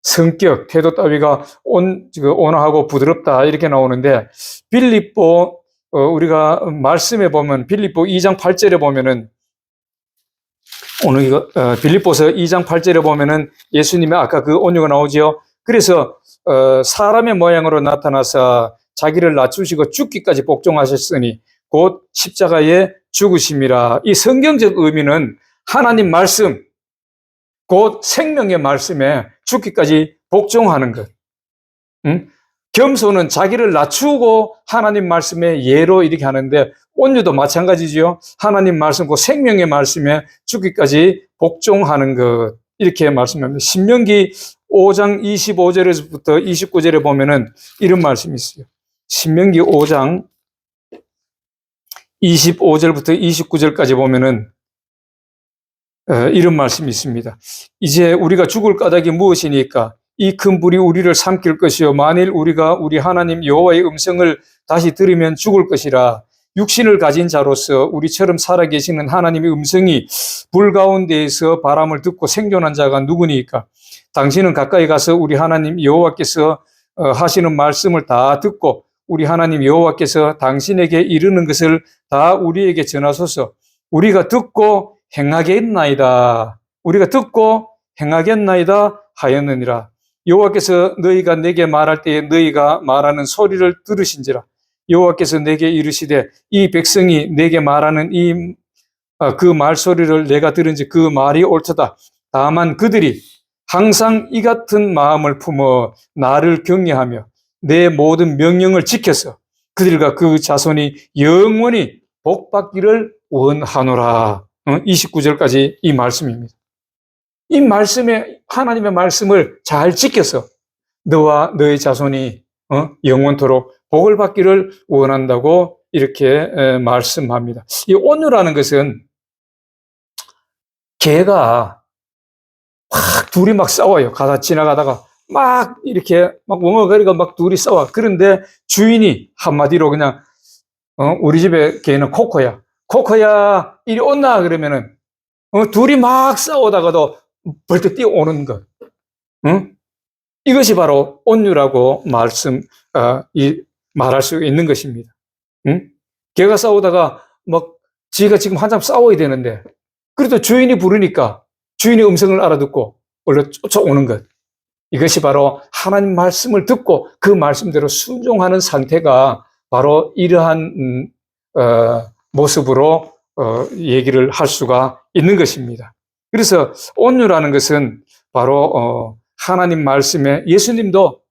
S1: 성격, 태도 따위가 온화하고 부드럽다, 이렇게 나오는데, 우리가 말씀에 보면, 빌립보 2장 8절에 보면은, 빌립보서 2장 8절에 보면은 예수님의 아까 그 온유가 나오지요. 그래서, 사람의 모양으로 나타나서 자기를 낮추시고 죽기까지 복종하셨으니 곧 십자가에 죽으심이라. 이 성경적 의미는 하나님 말씀, 곧 생명의 말씀에 죽기까지 복종하는 것. 응? 겸손은 자기를 낮추고 하나님 말씀에 예로 이렇게 하는데, 온유도 마찬가지지요. 하나님 말씀, 곧 생명의 말씀에 죽기까지 복종하는 것. 이렇게 말씀합니다. 신명기 5장 25절에서부터 29절에 보면은 이런 말씀이 있어요. 신명기 5장 25절부터 29절까지 보면은 이런 말씀이 있습니다. 이제 우리가 죽을 까닭이 무엇이니까? 이 큰 불이 우리를 삼킬 것이요 만일 우리가 우리 하나님 여호와의 음성을 다시 들으면 죽을 것이라. 육신을 가진 자로서 우리처럼 살아계시는 하나님의 음성이 불 가운데에서 바람을 듣고 생존한 자가 누구니까? 당신은 가까이 가서 우리 하나님 여호와께서 하시는 말씀을 다 듣고 우리 하나님 여호와께서 당신에게 이르는 것을 다 우리에게 전하소서. 우리가 듣고 행하겠나이다. 우리가 듣고 행하겠나이다 하였느니라. 여호와께서 너희가 내게 말할 때에 너희가 말하는 소리를 들으신지라. 여호와께서 내게 이르시되 이 백성이 내게 말하는 그 말소리를 내가 들은지 그 말이 옳도다. 다만 그들이 항상 이 같은 마음을 품어 나를 경외하며 내 모든 명령을 지켜서 그들과 그 자손이 영원히 복받기를 원하노라. 29절까지 이 말씀입니다. 이 말씀에 하나님의 말씀을 잘 지켜서 너와 너의 자손이 영원토록 복을 받기를 원한다고 이렇게 말씀합니다. 이 온유라는 것은 개가 막 둘이 막 싸워요. 지나가다가 막 이렇게 막 웅얼거리고 막 둘이 싸워. 그런데 주인이 한마디로 그냥 우리 집에 개는 코코야. 코코야 이리 온나 그러면은 둘이 막 싸우다가도 벌떡 뛰어오는 것. 이것이 바로 온유라고 말할 수 있는 것입니다. 개가 싸우다가 막 지가 지금 한참 싸워야 되는데 그래도 주인이 부르니까 주인의 음성을 알아듣고 원래 쫓아오는 것. 이것이 바로 하나님 말씀을 듣고 그 말씀대로 순종하는 상태가 바로 이러한 모습으로 얘기를 할 수가 있는 것입니다. 그래서 온유라는 것은 바로 하나님 말씀에 예수님도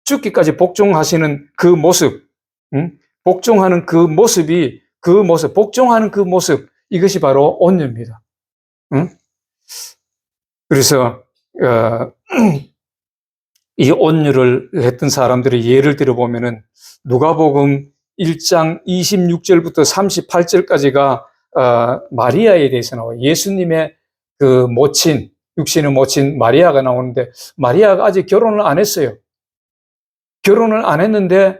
S1: 죽기까지 복종하시는 그 모습, 복종하는 그 모습이 복종하는 그 모습, 이것이 바로 온유입니다. 그래서 이 온유를 했던 사람들의 예를 들어보면은 누가복음 1장 26절부터 38절까지가 마리아에 대해서 나와요. 예수님의 그 모친, 육신의 모친 마리아가 나오는데 마리아가 아직 결혼을 안 했어요. 결혼을 안 했는데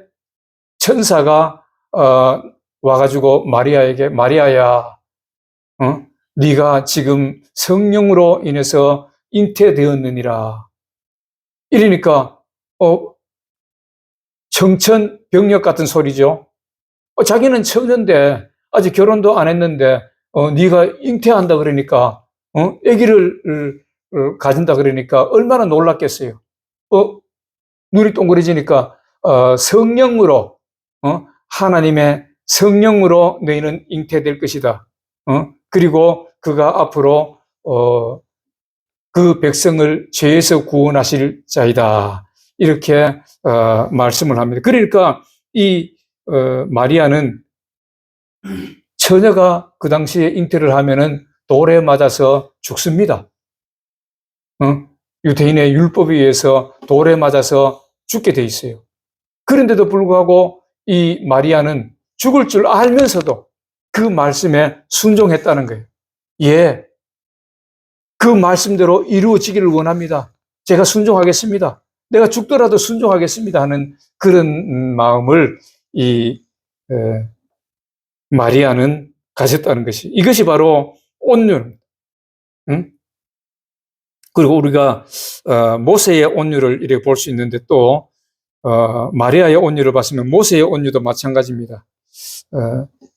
S1: 천사가 와가지고 마리아에게 마리아야, 네가 지금 성령으로 인해서 잉태되었느니라. 이러니까 청천벽력 같은 소리죠. 자기는 처녀인데 아직 결혼도 안 했는데 네가 잉태한다 그러니까 아기를 가진다 그러니까 얼마나 놀랐겠어요. 눈이 동그래지니까 성령으로 하나님의 성령으로 너희는 잉태될 것이다. 그리고 그가 앞으로 그 백성을 죄에서 구원하실 자이다. 이렇게 말씀을 합니다. 그러니까 이 마리아는 처녀가 그 당시에 잉태를 하면은 돌에 맞아서 죽습니다. 유대인의 율법에 의해서 돌에 맞아서 죽게 돼 있어요. 그런데도 불구하고 이 마리아는 죽을 줄 알면서도 그 말씀에 순종했다는 거예요. 예, 그 말씀대로 이루어지기를 원합니다. 제가 순종하겠습니다. 내가 죽더라도 순종하겠습니다 하는 그런 마음을 이 마리아는 가졌다는 것이, 이것이 바로 온유입니다. 그리고 우리가 모세의 온유를 이렇게 볼 수 있는데, 또 마리아의 온유를 봤으면 모세의 온유도 마찬가지입니다.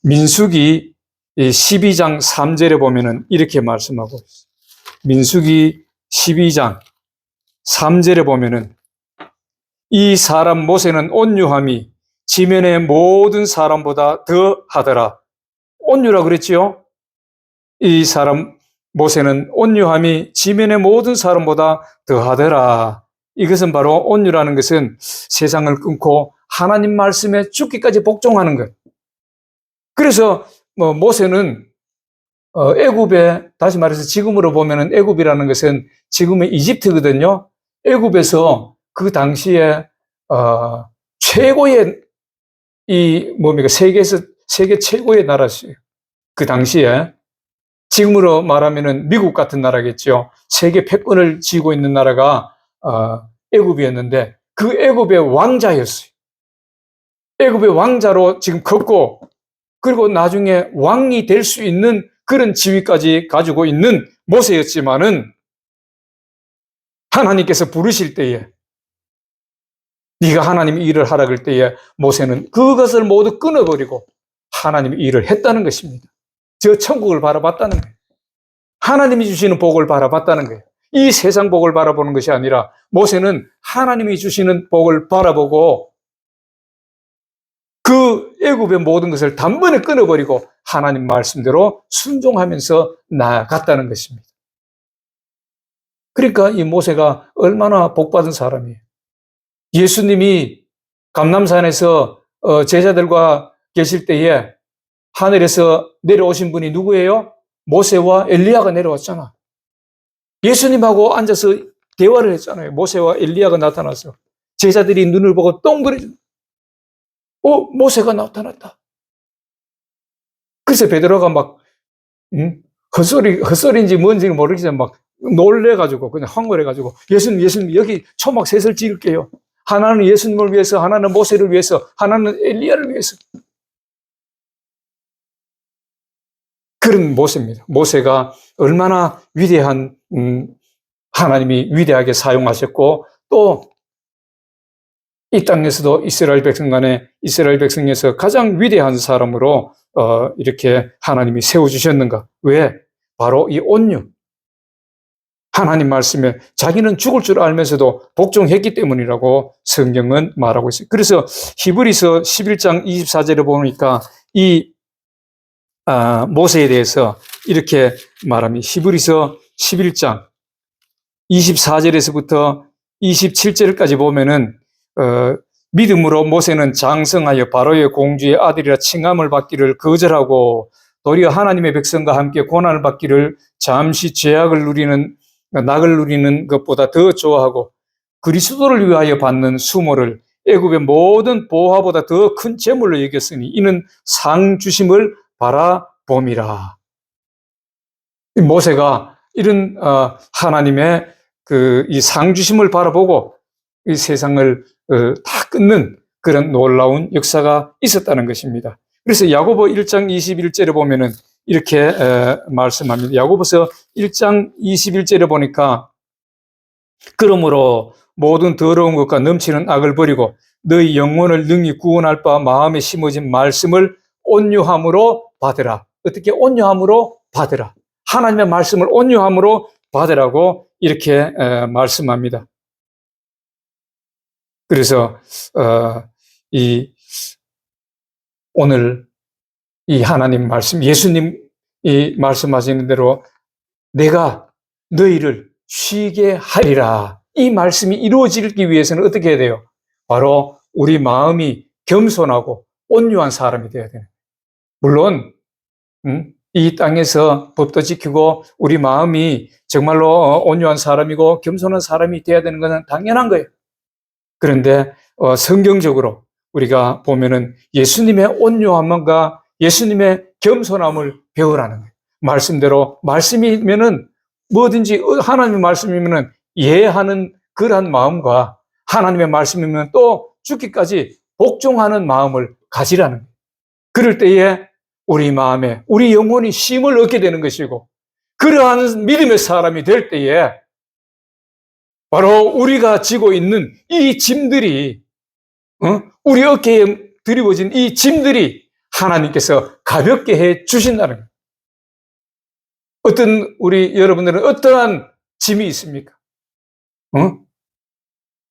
S1: 민수기 12장 3절에 보면은 이렇게 말씀하고 있어요. 민수기 12장 3절에 보면은 이 사람 모세는 온유함이 지면의 모든 사람보다 더 하더라. 온유라 그랬지요? 이 사람 모세는 온유함이 지면의 모든 사람보다 더 하더라. 이것은 바로 온유라는 것은 세상을 끊고 하나님 말씀에 죽기까지 복종하는 것. 그래서 모세는 애굽에, 다시 말해서 지금으로 보면은 애굽이라는 것은 지금의 이집트거든요. 애굽에서 그 당시에 최고의 세계 최고의 나라였어요. 그 당시에 지금으로 말하면은 미국 같은 나라겠죠. 세계 패권을 쥐고 있는 나라가 애굽이었는데, 그 애굽의 왕자였어요. 애굽의 왕자로 지금 컸고, 그리고 나중에 왕이 될 수 있는 그런 지위까지 가지고 있는 모세였지만은, 하나님께서 부르실 때에, 네가 하나님의 일을 하라 그럴 때에 모세는 그것을 모두 끊어버리고 하나님의 일을 했다는 것입니다. 저 천국을 바라봤다는 거예요. 하나님이 주시는 복을 바라봤다는 거예요. 이 세상 복을 바라보는 것이 아니라 모세는 하나님이 주시는 복을 바라보고 그 애굽의 모든 것을 단번에 끊어버리고 하나님 말씀대로 순종하면서 나아갔다는 것입니다. 그러니까 이 모세가 얼마나 복받은 사람이에요. 예수님이 감람산에서 제자들과 계실 때에 하늘에서 내려오신 분이 누구예요? 모세와 엘리야가 내려왔잖아. 예수님하고 앉아서 대화를 했잖아요. 모세와 엘리야가 나타나서 제자들이 눈을 보고 똥부러져. 모세가 나타났다. 그래서 베드로가 막 헛소리인지 뭔지 모르겠지만 막 놀래가지고 그냥 황홀해가지고 예수님 여기 초막 셋을 찍을게요. 하나는 예수님을 위해서, 하나는 모세를 위해서, 하나는 엘리야를 위해서. 그런 모세입니다. 모세가 얼마나 위대한 하나님이 위대하게 사용하셨고, 또 이 땅에서도 이스라엘 백성 간에 이스라엘 백성에서 가장 위대한 사람으로 이렇게 하나님이 세워주셨는가? 왜? 바로 이 온유. 하나님 말씀에 자기는 죽을 줄 알면서도 복종했기 때문이라고 성경은 말하고 있어요. 그래서 히브리서 11장 24절에 보니까 이 모세에 대해서 이렇게 말합니다. 히브리서 11장 24절에서부터 27절까지 보면은 믿음으로 모세는 장성하여 바로의 공주의 아들이라 칭함을 받기를 거절하고 도리어 하나님의 백성과 함께 고난을 받기를 잠시 낙을 누리는 것보다 더 좋아하고 그리스도를 위하여 받는 수모를 애굽의 모든 보화보다 더 큰 재물로 여겼으니 이는 상 주심을 바라봄이라. 모세가 이런 하나님의 이 상 주심을 바라보고 이 세상을 다 끊는 그런 놀라운 역사가 있었다는 것입니다. 그래서 야고보 1장 21절에 보면은 이렇게 말씀합니다. 야고보서 1장 21절에 보니까 그러므로 모든 더러운 것과 넘치는 악을 버리고 너희 영혼을 능히 구원할 바 마음에 심어진 말씀을 온유함으로 받으라. 어떻게 온유함으로 받으라. 하나님의 말씀을 온유함으로 받으라고 이렇게 말씀합니다. 그래서 이 오늘 이 하나님 말씀, 예수님이 말씀하시는 대로 내가 너희를 쉬게 하리라. 이 말씀이 이루어지기 위해서는 어떻게 해야 돼요? 바로 우리 마음이 겸손하고 온유한 사람이 되어야 돼요. 물론 이 땅에서 법도 지키고 우리 마음이 정말로 온유한 사람이고 겸손한 사람이 되어야 되는 것은 당연한 거예요. 그런데 성경적으로 우리가 보면은 예수님의 온유함과 예수님의 겸손함을 배우라는 거예요. 말씀대로 말씀이면은 뭐든지 하나님의 말씀이면은 이해하는 그러한 마음과 하나님의 말씀이면 또 죽기까지 복종하는 마음을 가지라는 거예요. 그럴 때에 우리 마음에 우리 영혼이 쉼을 얻게 되는 것이고 그러한 믿음의 사람이 될 때에 바로 우리가 지고 있는 이 짐들이 우리 어깨에 드리워진 이 짐들이 하나님께서 가볍게 해 주신다는 거예요. 어떤 우리 여러분들은 어떠한 짐이 있습니까?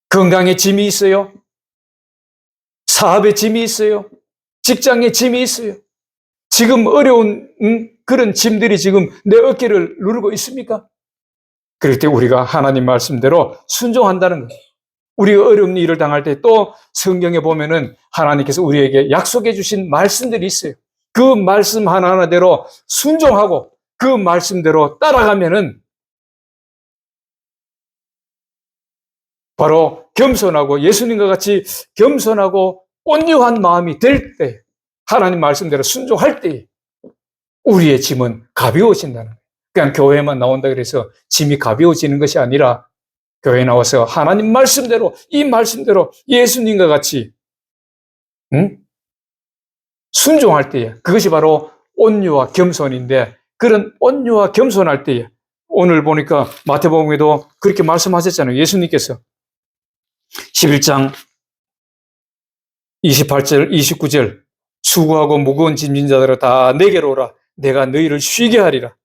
S1: 건강의 짐이 있어요? 사업의 짐이 있어요? 직장의 짐이 있어요? 지금 어려운 그런 짐들이 지금 내 어깨를 누르고 있습니까? 그럴 때 우리가 하나님 말씀대로 순종한다는 거예요. 우리가 어려운 일을 당할 때 또 성경에 보면은 하나님께서 우리에게 약속해 주신 말씀들이 있어요. 그 말씀 하나하나대로 순종하고 그 말씀대로 따라가면은 바로 겸손하고 예수님과 같이 겸손하고 온유한 마음이 될 때, 하나님 말씀대로 순종할 때 우리의 짐은 가벼워진다는 거예요. 그냥 교회만 나온다 그래서 짐이 가벼워지는 것이 아니라 교회에 나와서 하나님 말씀대로 이 말씀대로 예수님과 같이 순종할 때에 그것이 바로 온유와 겸손인데 그런 온유와 겸손할 때에 오늘 보니까 마태복음에도 그렇게 말씀하셨잖아요. 예수님께서 11장 28절 29절 수고하고 무거운 짐진 자들아 다 내게로 오라 내가 너희를 쉬게 하리라.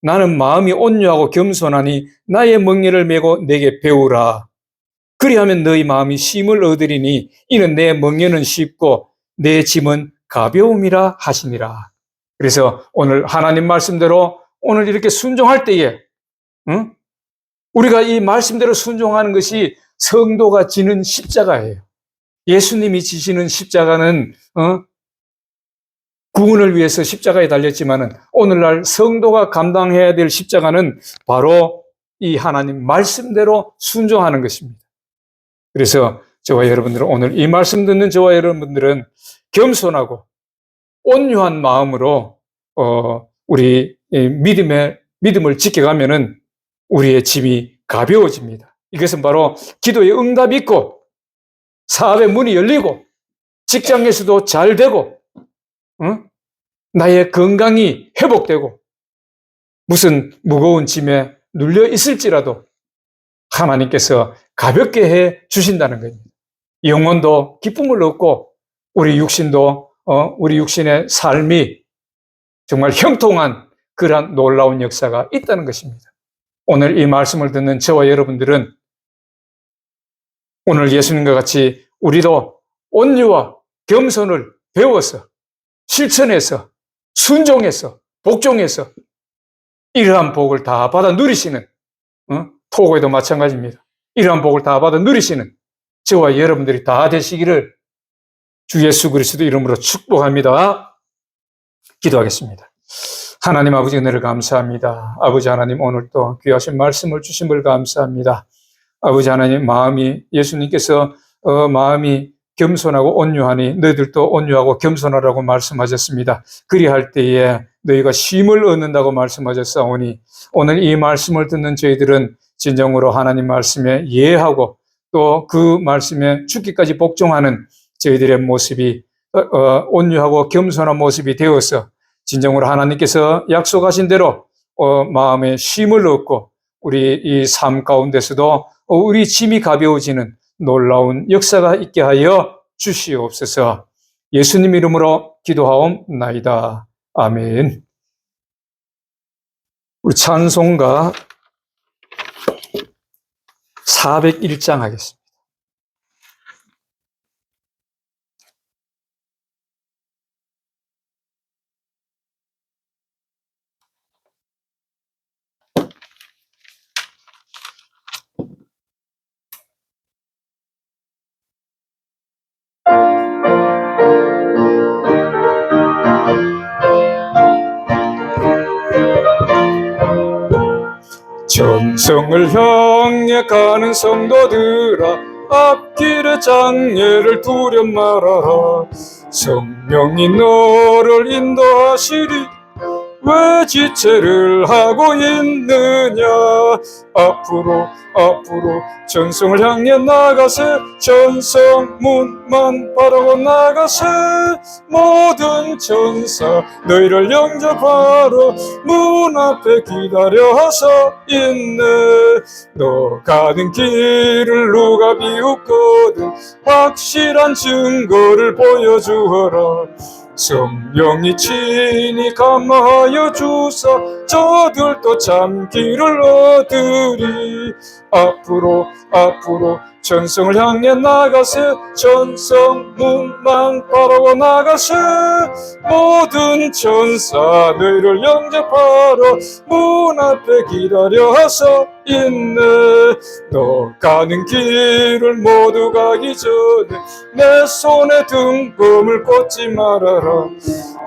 S1: 나는 마음이 온유하고 겸손하니 나의 멍에를 메고 내게 배우라. 그리하면 너희 마음이 쉼을 얻으리니 이는 내 멍에는 쉽고 내 짐은 가벼움이라 하시니라. 그래서 오늘 하나님 말씀대로 오늘 이렇게 순종할 때에 우리가 이 말씀대로 순종하는 것이 성도가 지는 십자가예요. 예수님이 지시는 십자가는 구원을 위해서 십자가에 달렸지만은 오늘날 성도가 감당해야 될 십자가는 바로 이 하나님 말씀대로 순종하는 것입니다. 그래서 저와 여러분들은 오늘 이 말씀 듣는 저와 여러분들은 겸손하고 온유한 마음으로 우리 믿음을 지켜가면은 우리의 짐이 가벼워집니다. 이것은 바로 기도의 응답이 있고 사업의 문이 열리고 직장에서도 잘 되고 나의 건강이 회복되고 무슨 무거운 짐에 눌려 있을지라도 하나님께서 가볍게 해 주신다는 겁니다. 영혼도 기쁨을 얻고 우리 육신도 우리 육신의 삶이 정말 형통한 그러한 놀라운 역사가 있다는 것입니다. 오늘 이 말씀을 듣는 저와 여러분들은 오늘 예수님과 같이 우리도 온유와 겸손을 배워서 실천해서 순종해서 복종해서 이러한 복을 다 받아 누리시는 토고에도 마찬가지입니다. 이러한 복을 다 받아 누리시는 저와 여러분들이 다 되시기를 주 예수 그리스도 이름으로 축복합니다. 기도하겠습니다. 하나님 아버지 은혜를 감사합니다. 아버지 하나님 오늘 또 귀하신 말씀을 주심을 감사합니다. 아버지 하나님 마음이 예수님께서 마음이 겸손하고 온유하니 너희들도 온유하고 겸손하라고 말씀하셨습니다. 그리할 때에 너희가 쉼을 얻는다고 말씀하셨사오니 오늘 이 말씀을 듣는 저희들은 진정으로 하나님 말씀에 예하고 또 그 말씀에 죽기까지 복종하는 저희들의 모습이 온유하고 겸손한 모습이 되어서 진정으로 하나님께서 약속하신 대로 마음에 쉼을 얻고 우리 이 삶 가운데서도 우리 짐이 가벼워지는 놀라운 역사가 있게 하여 주시옵소서. 예수님 이름으로 기도하옵나이다. 아멘. 우리 찬송가 401장 하겠습니다. 천성을 향해 가는 성도들아, 앞길의 장애를 두려 말아라. 성령이 너를 인도하시리. 왜 지체를 하고 있느냐. 앞으로 천성을 향해 나가세. 천성문만 바라고 나가세. 모든 천사 너희를 영접하러 문 앞에 기다려 서 있네. 너 가는 길을 누가 비웃거든 확실한 증거를 보여주어라. 성령이 친히 감화하여 주사 저들도 참기를 얻으리. 앞으로 천성을 향해 나가세. 천성문만 바라고 나가세. 모든 천사 너희를 영접하러 문 앞에 기다려 서 있네. 너 가는 길을 모두 가기 전에 내 손에 등검을 꽂지 말아라.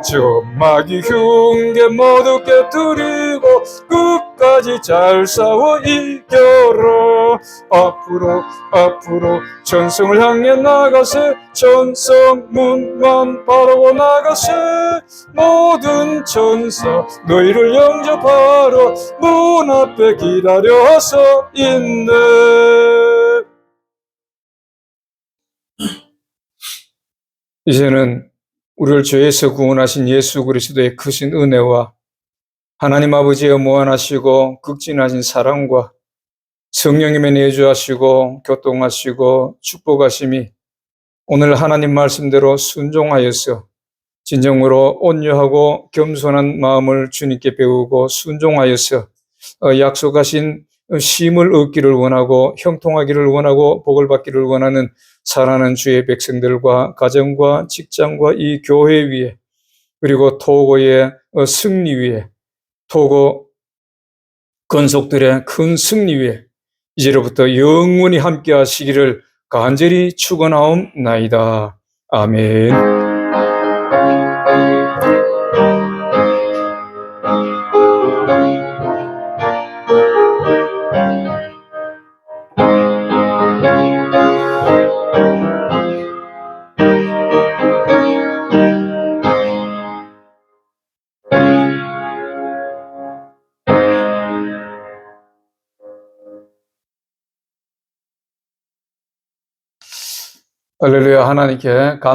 S1: 저 마귀 흉계 모두 깨뜨리고 끝까지 잘 싸워 이겨라. 앞으로 천성을 향해 나가세. 천성문만 바라고 나가세. 모든 천사 너희를 영접하러 문 앞에 기다려 서 있네. 이제는 우리를 죄에서 구원하신 예수 그리스도의 크신 은혜와 하나님 아버지의 무한하시고 극진하신 사랑과 성령님의 내주하시고 교통하시고 축복하심이 오늘 하나님 말씀대로 순종하여서 진정으로 온유하고 겸손한 마음을 주님께 배우고 순종하여서 약속하신 쉼을 얻기를 원하고 형통하기를 원하고 복을 받기를 원하는 사랑하는 주의 백성들과 가정과 직장과 이 교회 위에 그리고 토고의 승리 위에 토고 건속들의 큰 승리 위에 이제로부터 영원히 함께 하시기를 간절히 축원하옵나이다. 아멘. 할렐루야. 하나님께 감사